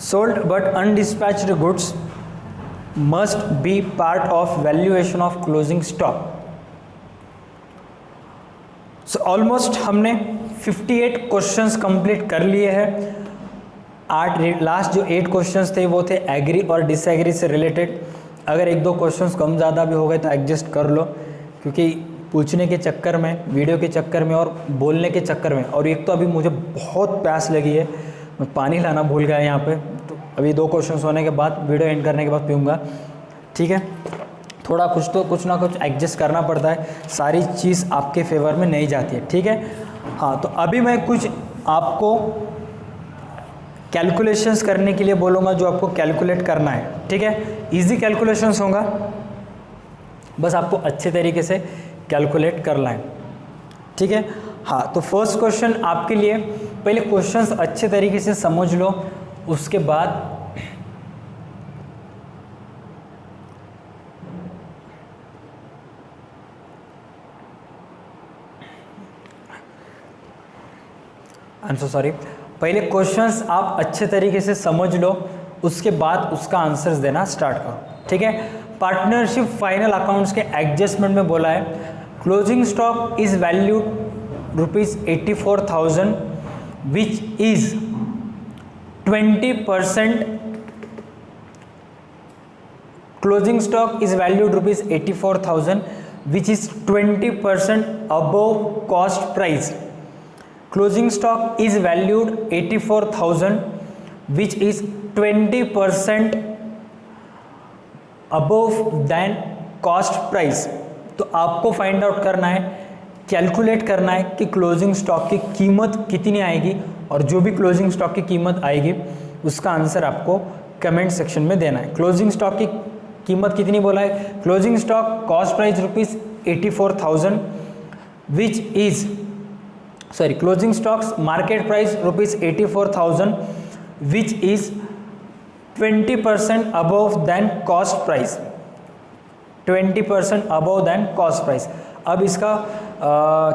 Sold but undispatched goods must be part of valuation of closing stock. So almost हमने 58 questions complete कर लिए हैं। 8 last जो 8 questions थे वो थे agree और disagree से रिलेटेड। अगर 1-2 क्वेश्चंस कम ज़्यादा भी हो गए तो एडजस्ट कर लो, क्योंकि पूछने के चक्कर में, वीडियो के चक्कर में और बोलने के चक्कर में, और एक तो अभी मुझे बहुत प्यास लगी है, मैं पानी लाना भूल गया यहाँ पे, तो अभी 2 क्वेश्चंस होने के बाद वीडियो एंड करने के बाद पीऊँगा। ठीक है, थोड़ा कुछ ना कुछ एडजस्ट करना पड़ता है, सारी चीज़ आपके फेवर में नहीं जाती है। ठीक है, हाँ, तो अभी मैं कुछ आपको कैलकुलेशंस करने के लिए बोलूँगा जो आपको कैलकुलेट करना है। ठीक है, इजी कैलकुलेशंस होगा, बस आपको अच्छे तरीके से कैलकुलेट करना है। ठीक है, हाँ, तो फर्स्ट क्वेश्चन आपके लिए, पहले क्वेश्चंस अच्छे तरीके से समझ लो, उसके बाद सॉरी, पहले क्वेश्चंस आप अच्छे तरीके से समझ लो, उसके बाद उसका आंसर्स देना स्टार्ट करो। ठीक है, पार्टनरशिप फाइनल अकाउंट्स के एडजस्टमेंट में बोला है closing stock is valued ₹84,000 which is 20%, closing stock is valued ₹84,000 which is 20% above cost price. Closing stock is valued 84,000 which is 20% above than cost price. तो आपको फाइंड आउट करना है, calculate करना है कि क्लोजिंग स्टॉक की कीमत कितनी आएगी, और जो भी क्लोजिंग स्टॉक की कीमत आएगी उसका आंसर आपको कमेंट सेक्शन में देना है। क्लोजिंग स्टॉक की कीमत कितनी बोला है? Closing stock cost price rupees 84,000 which is closing stocks market price rupees 84,000 which is 20% above than cost price, 20% above than cost price. अब इसका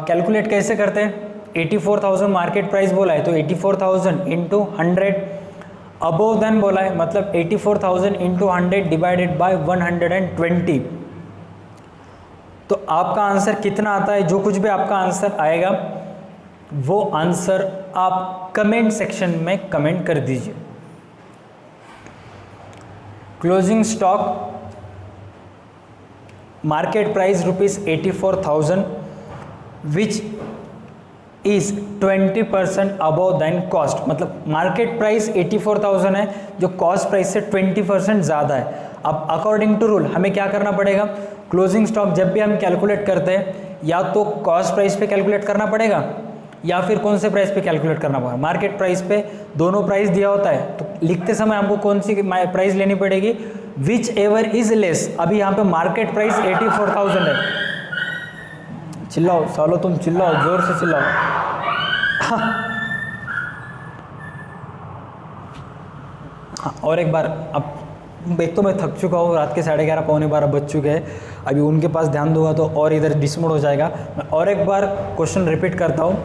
कैलकुलेट कैसे करते हैं? 84,000 मार्केट प्राइस बोला है तो 84,000 इंटू 100 अबव देन बोला है, मतलब 84,000 इंटू 100 डिवाइडेड बाय 120। तो आपका आंसर कितना आता है? जो कुछ भी आपका आंसर आएगा वो आंसर आप कमेंट सेक्शन में कमेंट कर दीजिए। Closing stock market price rupees 84,000 which is 20% above than cost, मतलब मार्केट प्राइस 84,000 है जो कॉस्ट प्राइस से 20% ज़्यादा है। अब अकॉर्डिंग टू रूल हमें क्या करना पड़ेगा? क्लोजिंग स्टॉक जब भी हम कैलकुलेट करते हैं या तो कॉस्ट प्राइस पे कैलकुलेट करना पड़ेगा या फिर कौन से प्राइस पे कैलकुलेट करना पड़ेगा? मार्केट प्राइस पे दोनों प्राइस दिया होता है, तो लिखते समय हमको कौन सी प्राइस लेनी पड़ेगी? Which ever is less. अभी यहाँ पे मार्केट प्राइस 84,000 है। चिल्लाओ सालो, तुम चिल्लाओ, जोर से चिल्लाओ। हाँ, और एक बार, अब एक तो मैं थक चुका हूँ, रात के 11:30 पौने 12 बज चुके हैं, अभी उनके पास ध्यान दूंगा तो और इधर डिसमोड हो जाएगा। मैं और एक बार क्वेश्चन रिपीट करता हूँ।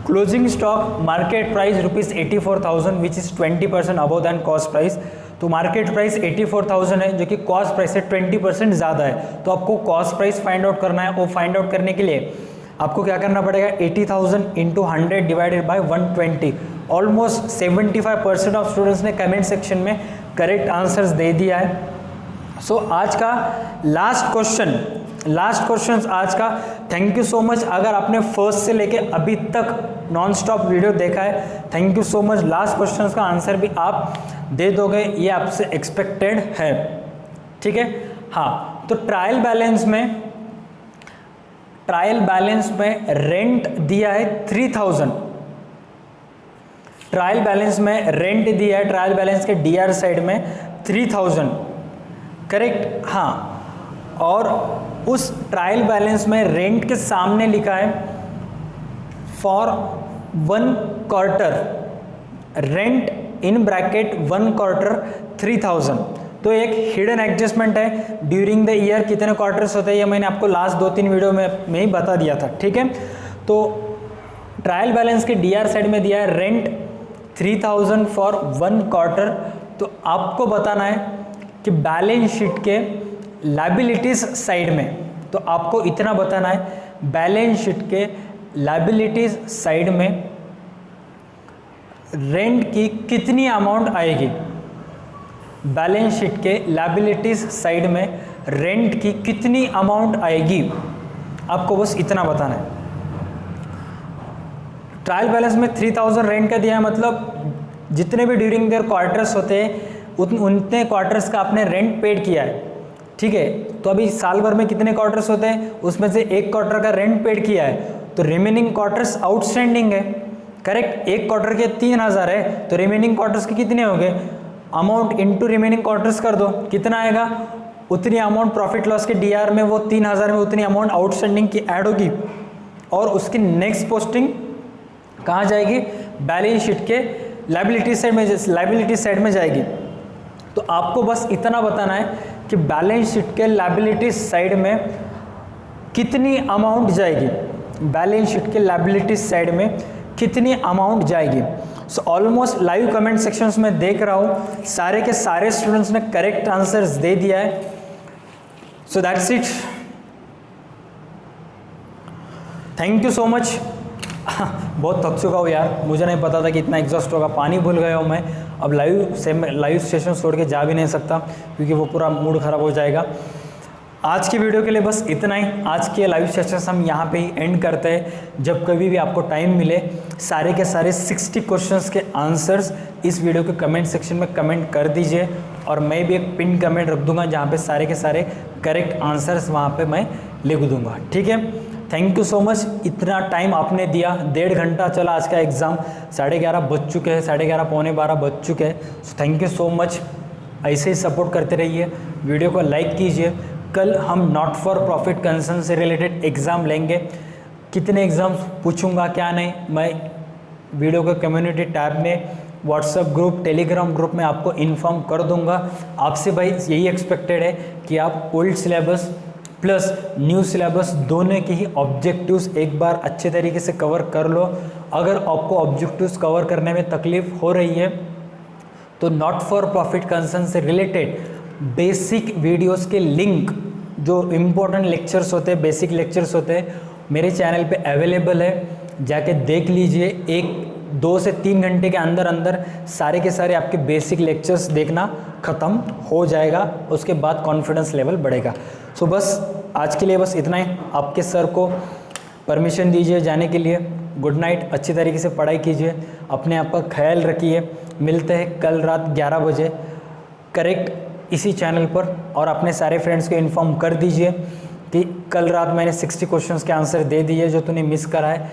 Closing stock market price rupees 84,000 which is 20% above than cost price. तो मार्केट प्राइस 84,000 है जो कि कॉस्ट प्राइस से 20% ज़्यादा है, तो आपको कॉस्ट प्राइस फाइंड आउट करना है। वो फाइंड आउट करने के लिए आपको क्या करना पड़ेगा? 80,000 into 100 divided by 120। Almost 75% of students ने कमेंट सेक्शन में करेक्ट आंसर्स दे दिया है। सो आज का लास्ट क्वेश्चन आज का। Thank you so much. अगर आपने फर्स्ट से लेके अभी तक नॉन स्टॉप वीडियो देखा है, thank you so much. Last question का आंसर भी आप दे दोगे, ये आपसे एक्सपेक्टेड है, ठीक है। हाँ, तो ट्रायल बैलेंस में रेंट दिया है 3,000। ट्रायल बैलेंस में रेंट दिया है, ट्रायल बैलेंस के डीआर साइड में 3,000, करेक्ट। हाँ, और उस ट्रायल बैलेंस में रेंट के सामने लिखा है for 1 quarter, rent in bracket 1 quarter 3,000। तो एक हिडन एडजस्टमेंट है, ड्यूरिंग द ईयर कितने क्वार्टर्स होते हैं ये मैंने आपको लास्ट 2-3 वीडियो में ही बता दिया था, ठीक है। तो ट्रायल बैलेंस के डीआर साइड में दिया है रेंट 3,000 फॉर 1 क्वार्टर। तो आपको बताना है कि बैलेंस शीट के लायबिलिटीज साइड में, तो आपको इतना बताना है बैलेंस शीट के लायबिलिटीज साइड में रेंट की कितनी अमाउंट आएगी। बैलेंस शीट के लायबिलिटीज साइड में रेंट की कितनी अमाउंट आएगी, आपको बस इतना बताना है। ट्रायल बैलेंस में 3,000 रेंट का दिया है, मतलब जितने भी ड्यूरिंग देयर क्वार्टर्स होते हैं उतने क्वार्टर्स का आपने रेंट पेड किया है, ठीक है। तो अभी साल भर में कितने क्वार्टर्स होते हैं, उसमें से 1 क्वार्टर का रेंट पेड किया है, तो रिमेनिंग क्वार्टर्स आउटस्टैंडिंग है, करेक्ट। 1 क्वार्टर के 3,000 है, तो रिमेनिंग क्वार्टर्स के कितने हो गए? अमाउंट इनटू रिमेनिंग क्वार्टर्स कर दो, कितना आएगा? उतनी अमाउंट प्रॉफिट लॉस के डीआर में, वो 3,000 में उतनी अमाउंट आउटस्टैंडिंग की ऐड होगी, और उसकी नेक्स्ट पोस्टिंग कहाँ जाएगी? बैलेंस शीट के लायबिलिटी साइड में जाएगी। तो आपको बस इतना बताना है कि बैलेंस शीट के लायबिलिटी साइड में कितनी अमाउंट जाएगी, बैलेंस शीट के लायबिलिटी साइड में कितनी अमाउंट जाएगी। So almost live comment sections में देख रहा हूँ सारे के सारे स्टूडेंट्स ने करेक्ट आंसर्स दे दिया है। So that's it, thank you so much. बहुत थक चुका हूँ यार, मुझे नहीं पता था कि इतना एग्जॉस्ट होगा, पानी भूल गया हूँ मैं। अब लाइव सेशन छोड़ के जा भी नहीं सकता क्योंकि वो पूरा मूड ख़राब हो जाएगा। आज की वीडियो के लिए बस इतना ही। आज के लाइव सेशंस हम यहाँ पे ही एंड करते हैं। जब कभी भी आपको टाइम मिले सारे के सारे 60 क्वेश्चंस के आंसर्स इस वीडियो के कमेंट सेक्शन में कमेंट कर दीजिए और मैं भी एक पिन कमेंट रख दूंगा जहाँ पे सारे के सारे करेक्ट आंसर्स वहाँ पे मैं लिख दूंगा, ठीक है। थैंक यू सो मच, इतना टाइम आपने दिया। 1.5 घंटा चला आज का एग्ज़ाम, 11:30 बज चुके हैं, 11:30 पौने 12 बज चुके हैं। So thank you so much, ऐसे ही सपोर्ट करते रहिए, वीडियो को लाइक कीजिए। कल हम नॉट फॉर प्रॉफिट कंसर्न से रिलेटेड एग्ज़ाम लेंगे। कितने एग्ज़ाम्स पूछूंगा क्या नहीं, मैं वीडियो के कम्युनिटी टैब में, व्हाट्सएप ग्रुप, टेलीग्राम ग्रुप में आपको इन्फॉर्म कर दूंगा। आपसे भाई यही एक्सपेक्टेड है कि आप old syllabus plus new syllabus दोनों के ही ऑब्जेक्टिव्स एक बार अच्छे तरीके से कवर कर लो। अगर आपको ऑब्जेक्टिव्स कवर करने में तकलीफ हो रही है तो नॉट फॉर प्रॉफिट कंसर्न से रिलेटेड बेसिक वीडियोस के लिंक, जो इम्पोर्टेंट लेक्चर्स होते हैं, बेसिक लेक्चर्स होते हैं, मेरे चैनल पे अवेलेबल है, जाके देख लीजिए। 2 से 3 घंटे के अंदर अंदर सारे के सारे आपके बेसिक लेक्चर्स देखना ख़त्म हो जाएगा, उसके बाद कॉन्फिडेंस लेवल बढ़ेगा। सो बस आज के लिए बस इतना ही। आपके सर को परमिशन दीजिए जाने के लिए। गुड नाइट, अच्छी तरीके से पढ़ाई कीजिए, अपने आप का ख्याल रखिए। मिलते हैं कल रात 11 बजे करेक्ट इसी चैनल पर, और अपने सारे फ्रेंड्स को इन्फॉर्म कर दीजिए कि कल रात मैंने 60 क्वेश्चंस के आंसर दे दिए जो तूने मिस करा है।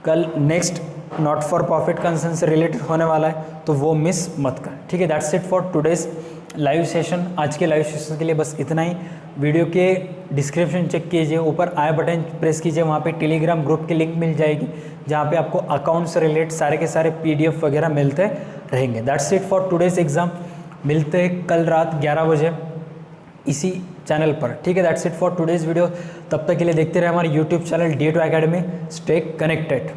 कल next not for profit concern से रिलेटेड होने वाला है, तो वो मिस मत कर, ठीक है। That's it for today's live session. आज के लाइव सेशन के लिए बस इतना ही। वीडियो के डिस्क्रिप्शन चेक कीजिए, ऊपर आई बटन प्रेस कीजिए, वहाँ पे टेलीग्राम ग्रुप की लिंक मिल जाएगी जहाँ पे आपको अकाउंट से रिलेटेड सारे के सारे PDF वगैरह मिलते रहेंगे। That's it for today's exam. मिलते हैं कल रात 11 बजे इसी चैनल पर, ठीक है। That's it for today's video. तब तक के लिए देखते रहे हमारे YouTube channel D2 Academy। Stay connected.